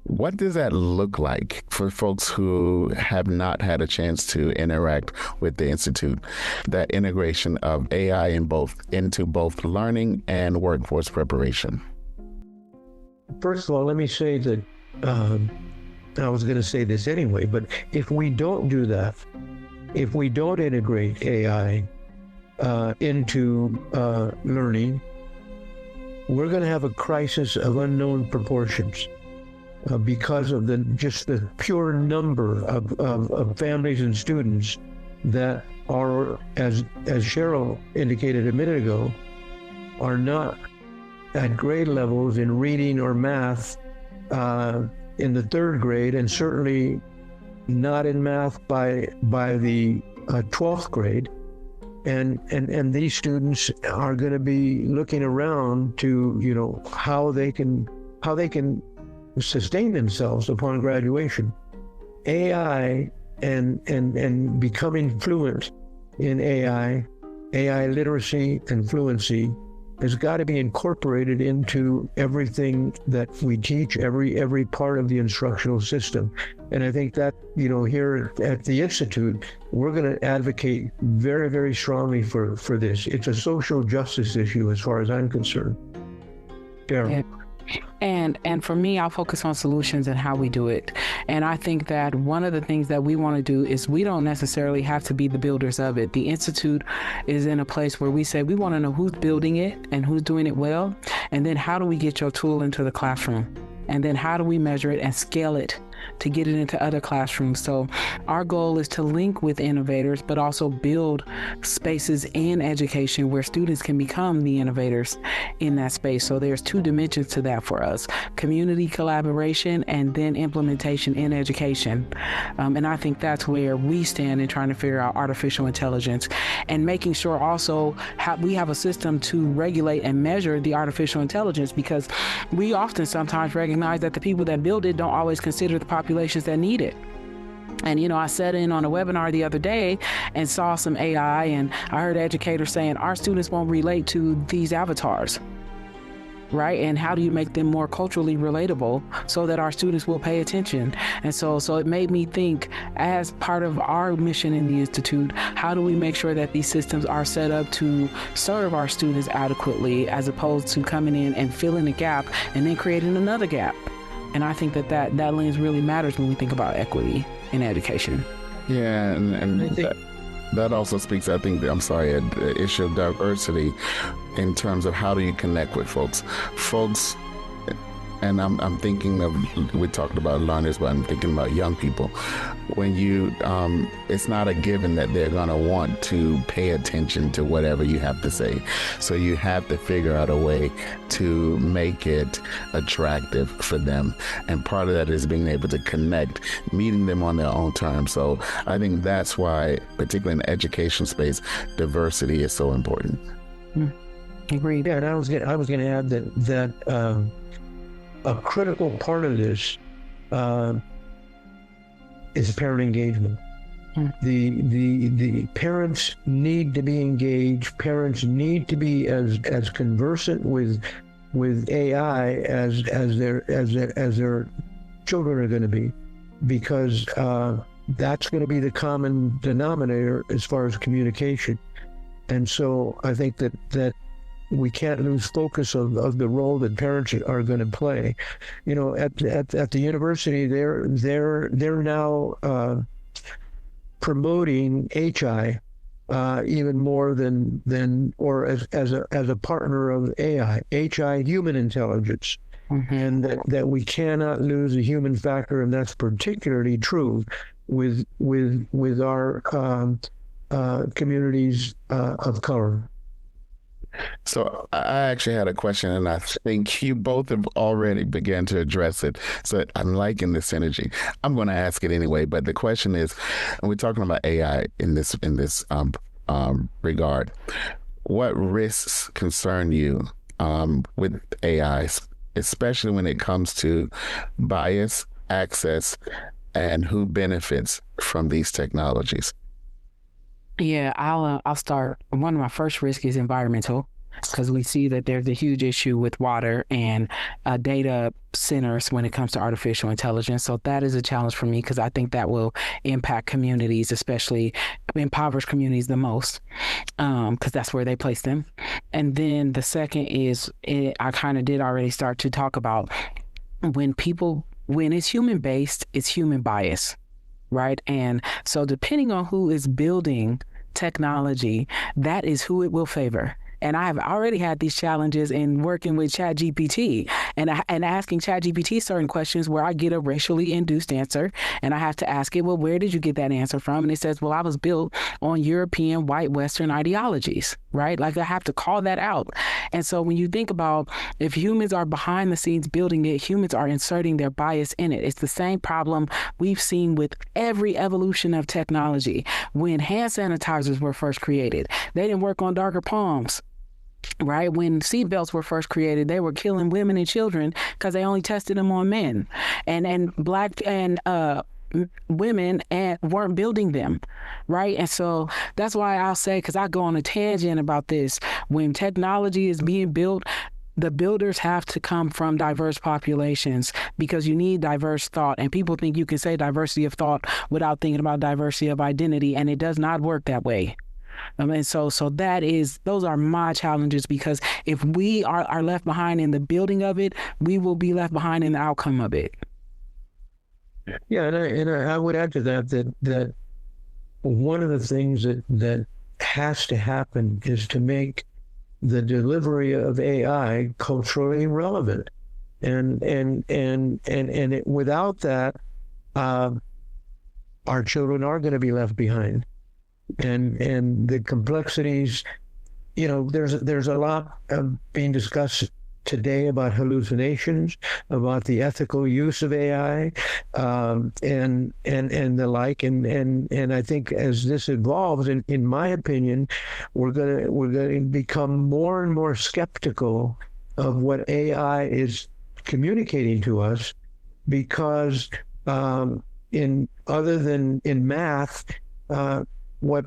Speaker 4: What does that look like for folks who have not had a chance to interact with the Institute, that integration of AI into both learning and workforce preparation?
Speaker 5: First of all, let me say that I was going to say this anyway, but if we don't do that, if we don't integrate AI into learning, we're going to have a crisis of unknown proportions because of just the pure number of families and students that are, as Cheryl indicated a minute ago, are not at grade levels in reading or math in the third grade, and certainly not in math by the 12th grade. And these students are going to be looking around to, you know, how they can sustain themselves upon graduation. AI and becoming fluent in AI literacy and fluency has got to be incorporated into everything that we teach, every part of the instructional system. And I think that, you know, here at the Institute, we're going to advocate very, very strongly for this. It's a social justice issue as far as I'm concerned. Cheryl.
Speaker 1: Yeah. And for me, I'll focus on solutions and how we do it. And I think that one of the things that we want to do is we don't necessarily have to be the builders of it. The Institute is in a place where we say we want to know who's building it and who's doing it well. And then how do we get your tool into the classroom? And then how do we measure it and scale it to get it into other classrooms? So our goal is to link with innovators, but also build spaces in education where students can become the innovators in that space. So there's two dimensions to that for us: community collaboration and then implementation in education. And I think that's where we stand in trying to figure out artificial intelligence and making sure also we have a system to regulate and measure the artificial intelligence, because we often sometimes recognize that the people that build it don't always consider the populations that need it. And, you know, I sat in on a webinar the other day and saw some AI, and I heard educators saying our students won't relate to these avatars, right? And how do you make them more culturally relatable so that our students will pay attention? And so it made me think, as part of our mission in the Institute, how do we make sure that these systems are set up to serve our students adequately, as opposed to coming in and filling a gap and then creating another gap? And I think that lens really matters when we think about equity in education.
Speaker 4: Yeah, and that also speaks, I think, the issue of diversity in terms of how do you connect with folks. And I'm thinking of, we talked about learners, but I'm thinking about young people. When you, it's not a given that they're going to want to pay attention to whatever you have to say. So you have to figure out a way to make it attractive for them. And part of that is being able to connect, meeting them on their own terms. So I think that's why, particularly in the education space, diversity is so important.
Speaker 1: Agreed.
Speaker 5: Yeah, and I was going to add that a critical part of this is parent engagement. The parents need to be engaged. Parents need to be as conversant with AI as their children are going to be, because that's going to be the common denominator as far as communication. And so I think that we can't lose focus of the role that parents are going to play. You know, at the university, they're now promoting HI even more than or as a partner of AI, HI, human intelligence. And that we cannot lose the human factor, and that's particularly true with our communities of color.
Speaker 4: So I actually had a question, and I think you both have already begun to address it. So I'm liking this synergy. I'm going to ask it anyway. But the question is, and we're talking about AI in this regard. What risks concern you with AI, especially when it comes to bias, access, and who benefits from these technologies?
Speaker 1: Yeah, I'll start. One of my first risks is environmental, because we see that there's a huge issue with water and data centers when it comes to artificial intelligence. So that is a challenge for me, because I think that will impact communities, especially impoverished communities, the most, because that's where they place them. And then the second is, I kind of did already start to talk about when it's human based, it's human bias. Right. And so depending on who is building technology, that is who it will favor. And I have already had these challenges in working with ChatGPT and asking ChatGPT certain questions where I get a racially induced answer. And I have to ask it, well, where did you get that answer from? And it says, well, I was built on European white Western ideologies, right? Like I have to call that out. And so when you think about if humans are behind the scenes building it, humans are inserting their bias in it. It's the same problem we've seen with every evolution of technology. When hand sanitizers were first created, they didn't work on darker palms. Right? When seatbelts were first created, they were killing women and children because they only tested them on men, and black and women and weren't building them, right? And so that's why I'll say, because I go on a tangent about this, when technology is being built, the builders have to come from diverse populations, because you need diverse thought. And people think you can say diversity of thought without thinking about diversity of identity, and it does not work that way. And so those are my challenges, because if we are left behind in the building of it, we will be left behind in the outcome of it.
Speaker 5: Yeah, and I would add to that one of the things that has to happen is to make the delivery of AI culturally relevant, and without that, our children are going to be left behind. And the complexities, there's a lot being discussed today about hallucinations, about the ethical use of AI, and the like. And I think as this evolves, in my opinion, we're gonna become more and more skeptical of what AI is communicating to us, because other than in math, what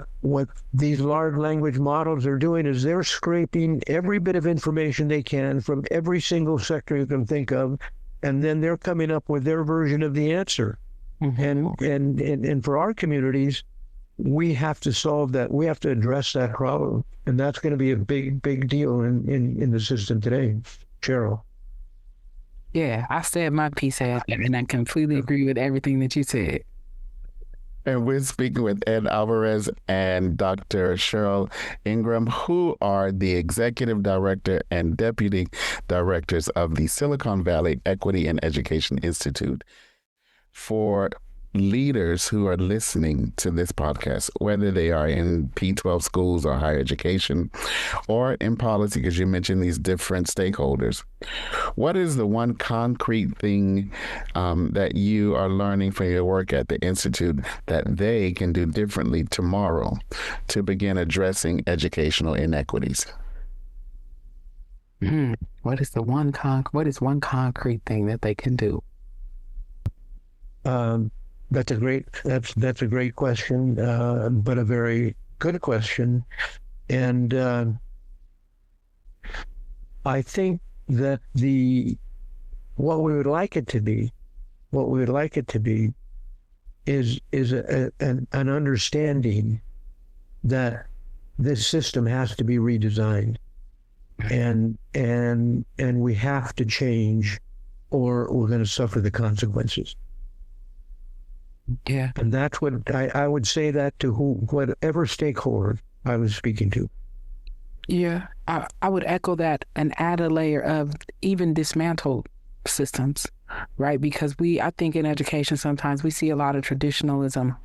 Speaker 5: these large language models are doing is they're scraping every bit of information they can from every single sector you can think of, and then they're coming up with their version of the answer. Mm-hmm. And for our communities, we have to solve that. We have to address that problem, and that's going to be a big deal in the system today. Cheryl.
Speaker 1: Yeah, I said my piece, and I completely agree with everything that you said.
Speaker 4: And we're speaking with Ed Alvarez and Dr. Cheryl Ingram, who are the executive director and deputy directors of the Silicon Valley Equity and Education Institute. For leaders who are listening to this podcast, whether they are in P-12 schools or higher education or in policy, because you mentioned these different stakeholders, what is the one concrete thing that you are learning from your work at the Institute that they can do differently tomorrow to begin addressing educational inequities?
Speaker 1: What is one concrete thing that they can do?
Speaker 5: That's a great question, but a very good question. And I think that what we would like it to be is an understanding that this system has to be redesigned, and we have to change, or we're going to suffer the consequences.
Speaker 1: Yeah.
Speaker 5: And that's what I would say that to whatever stakeholder I was speaking to.
Speaker 1: Yeah, I would echo that and add a layer of even dismantled systems, right? Because I think in education sometimes we see a lot of traditionalism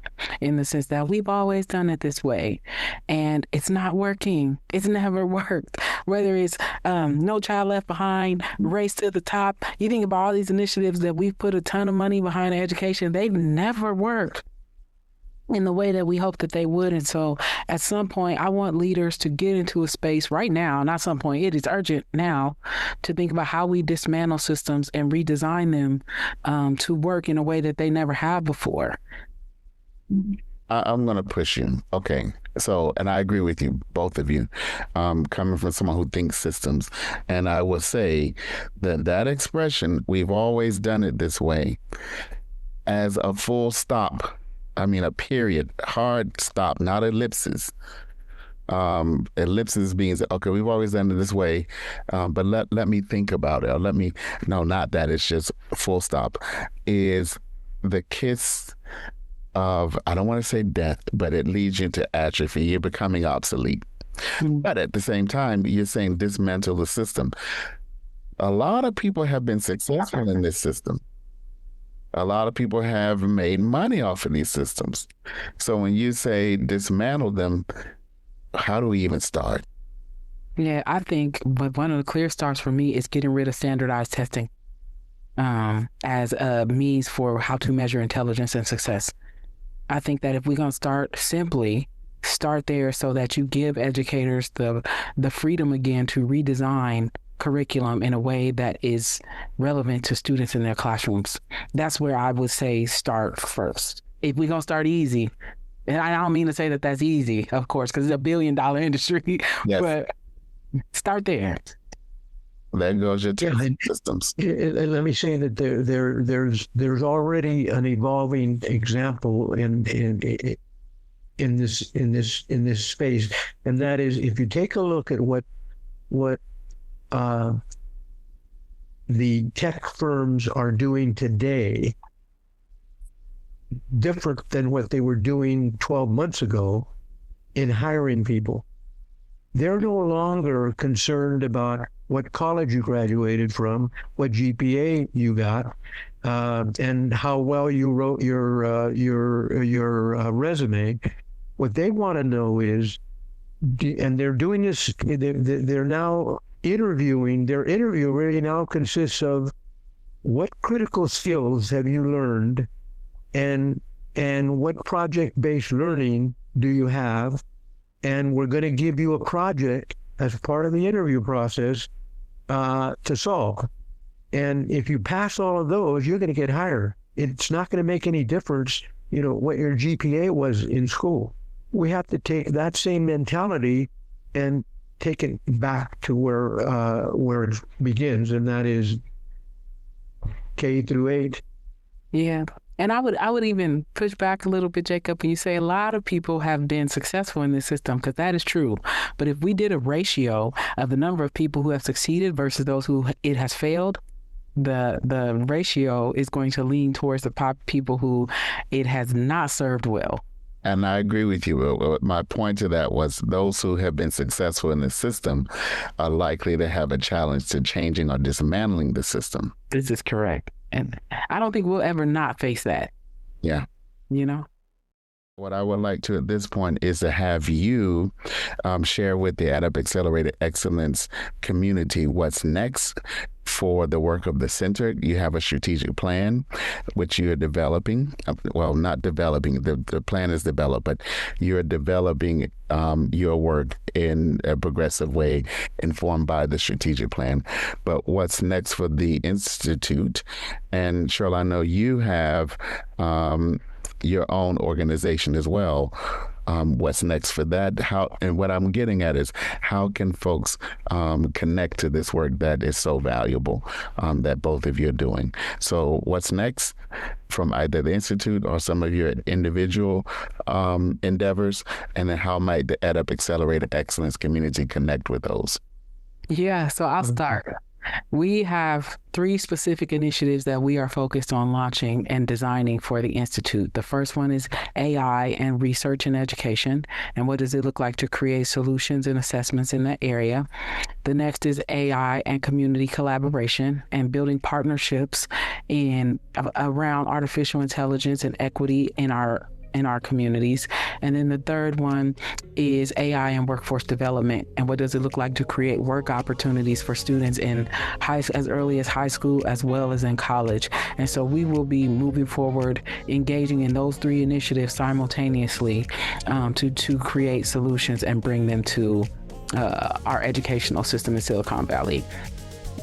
Speaker 1: in the sense that we've always done it this way and it's not working. It's never worked. Whether it's No Child Left Behind, Race to the Top, you think about all these initiatives that we've put a ton of money behind education, they've never worked in the way that we hope that they would. And so at some point, I want leaders to get into a space right now, not some point, it is urgent now, to think about how we dismantle systems and redesign them to work in a way that they never have before.
Speaker 4: I'm going to push you. Okay. So, and I agree with you, both of you, coming from someone who thinks systems. And I will say that expression, we've always done it this way, as a full stop. I mean, a period, hard stop, not ellipses. Ellipses means, okay, we've always done it this way, but let me think about it. Or no, not that. It's just full stop. Is the kiss of, I don't want to say death, but it leads you to atrophy. You're becoming obsolete. Mm-hmm. But at the same time, you're saying dismantle the system. A lot of people have been successful in this system. A lot of people have made money off of these systems. So when you say dismantle them, how do we even start?
Speaker 1: Yeah, I think one of the clear starts for me is getting rid of standardized testing as a means for how to measure intelligence and success. I think that if we're going to start there so that you give educators the freedom again to redesign curriculum in a way that is relevant to students in their classrooms. That's where I would say start first. If we're going to start easy, and I don't mean to say that that's easy, of course, because it's $1 billion industry, yes. But start there.
Speaker 4: There goes your systems.
Speaker 5: Let me say that there's already an evolving example in this space, and that is if you take a look at what the tech firms are doing today, different than what they were doing 12 months ago in hiring people. They're no longer concerned about what college you graduated from, what GPA you got, and how well you wrote your resume. What they want to know is, and they're doing this, they're now interviewing, their interview really now consists of what critical skills have you learned and what project-based learning do you have, and we're going to give you a project as part of the interview process to solve. And if you pass all of those, you're going to get hired. It's not going to make any difference, what your GPA was in school. We have to take that same mentality and take it back to where it begins, and that is K through 8.
Speaker 1: Yeah. And I would even push back a little bit, Jacob, and you say a lot of people have been successful in this system, because that is true. But if we did a ratio of the number of people who have succeeded versus those who it has failed, the ratio is going to lean towards the people who it has not served well.
Speaker 4: And I agree with you. My point to that was those who have been successful in the system are likely to have a challenge to changing or dismantling the system.
Speaker 1: This is correct. And I don't think we'll ever not face that.
Speaker 4: Yeah. What I would like to at this point is to have you share with the EdUp Accelerated Excellence community what's next for the work of the center. You have a strategic plan, which you're developing. Well, not developing, the plan is developed, but you're developing your work in a progressive way informed by the strategic plan. But what's next for the Institute? And Cheryl, I know you have your own organization as well. What's next for that? And what I'm getting at is how can folks connect to this work that is so valuable that both of you are doing? So what's next from either the Institute or some of your individual endeavors? And then how might the EdUp Accelerated Excellence community connect with those?
Speaker 1: Yeah, so I'll start. We have 3 specific initiatives that we are focused on launching and designing for the Institute. The first one is AI and research and education. And what does it look like to create solutions and assessments in that area? The next is AI and community collaboration and building partnerships around artificial intelligence and equity in our communities. And then the third one is AI and workforce development. And what does it look like to create work opportunities for students in as early as high school as well as in college? And so we will be moving forward, engaging in those 3 initiatives simultaneously to create solutions and bring them to our educational system in Silicon Valley.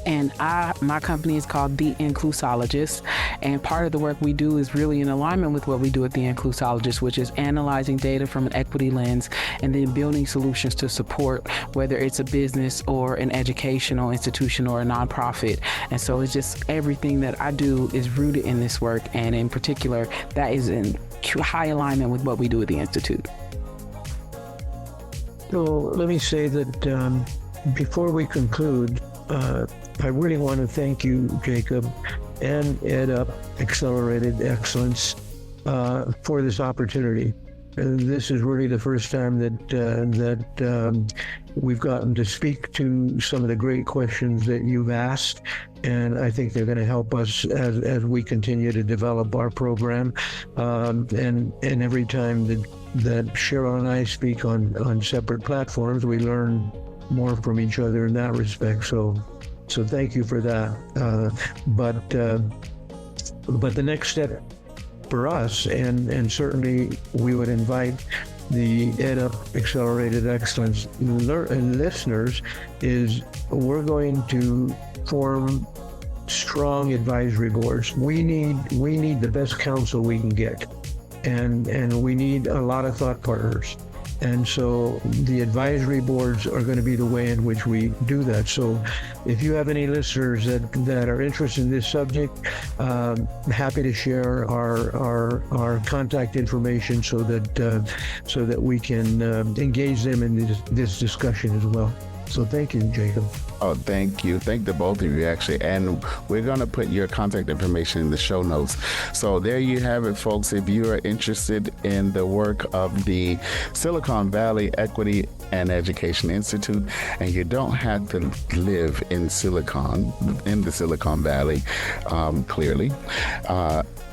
Speaker 1: And my company is called The Inclusologist, and part of the work we do is really in alignment with what we do at The Inclusologist, which is analyzing data from an equity lens and then building solutions to support whether it's a business or an educational institution or a nonprofit. And so it's just everything that I do is rooted in this work, and in particular, that is in high alignment with what we do at the Institute.
Speaker 5: So let me say that before we conclude, I really want to thank you, Jacob, and EdUp Accelerated Excellence for this opportunity. This is really the first time that we've gotten to speak to some of the great questions that you've asked, and I think they're going to help us as we continue to develop our program. And every time that Cheryl and I speak on separate platforms, we learn more from each other in that respect. So thank you for that. But the next step for us, and certainly we would invite the EdUp Accelerated Excellence listeners, is we're going to form strong advisory boards. We need the best counsel we can get, and we need a lot of thought partners. And so the advisory boards are going to be the way in which we do that. So if you have any listeners that are interested in this subject, I'm happy to share our contact information so that we can engage them in this discussion as well. So thank you, Jacob.
Speaker 4: Oh, thank you. Thank the both of you, actually. And we're going to put your contact information in the show notes. So there you have it, folks. If you are interested in the work of the Silicon Valley Equity and Education Institute, and you don't have to live in the Silicon Valley, clearly,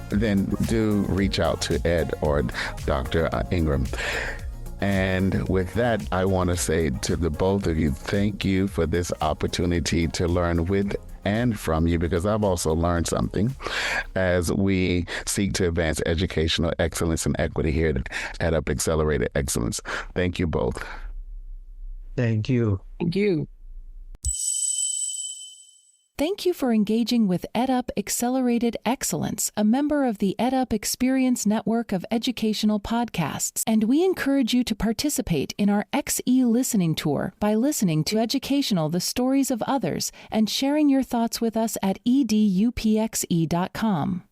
Speaker 4: then do reach out to Ed or Dr. Ingram. And with that, I want to say to the both of you, thank you for this opportunity to learn with and from you, because I've also learned something as we seek to advance educational excellence and equity here at EdUp Accelerated Excellence. Thank you both.
Speaker 5: Thank you.
Speaker 1: Thank you.
Speaker 3: Thank you for engaging with EdUp Accelerated Excellence, a member of the EdUp Experience Network of educational podcasts. And we encourage you to participate in our XE listening tour by listening to Educational: The Stories of Others and sharing your thoughts with us at edupxe.com.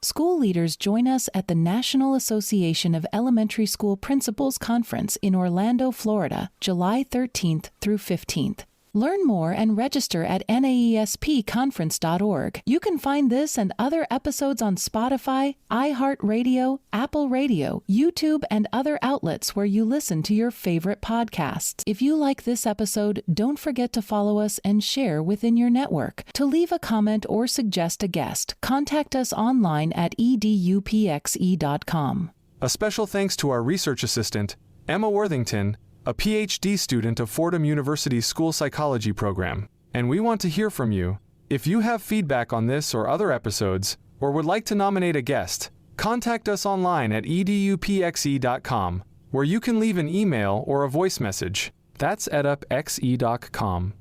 Speaker 3: School leaders join us at the National Association of Elementary School Principals Conference in Orlando, Florida, July 13th through 15th. Learn more and register at naespconference.org. You can find this and other episodes on Spotify, iHeartRadio, Apple Radio, YouTube, and other outlets where you listen to your favorite podcasts. If you like this episode, don't forget to follow us and share within your network. To leave a comment or suggest a guest, contact us online at edupxe.com.
Speaker 6: A special thanks to our research assistant, Emma Worthington, a PhD student of Fordham University's School Psychology program. And we want to hear from you. If you have feedback on this or other episodes, or would like to nominate a guest, contact us online at edupxe.com, where you can leave an email or a voice message. That's edupxe.com.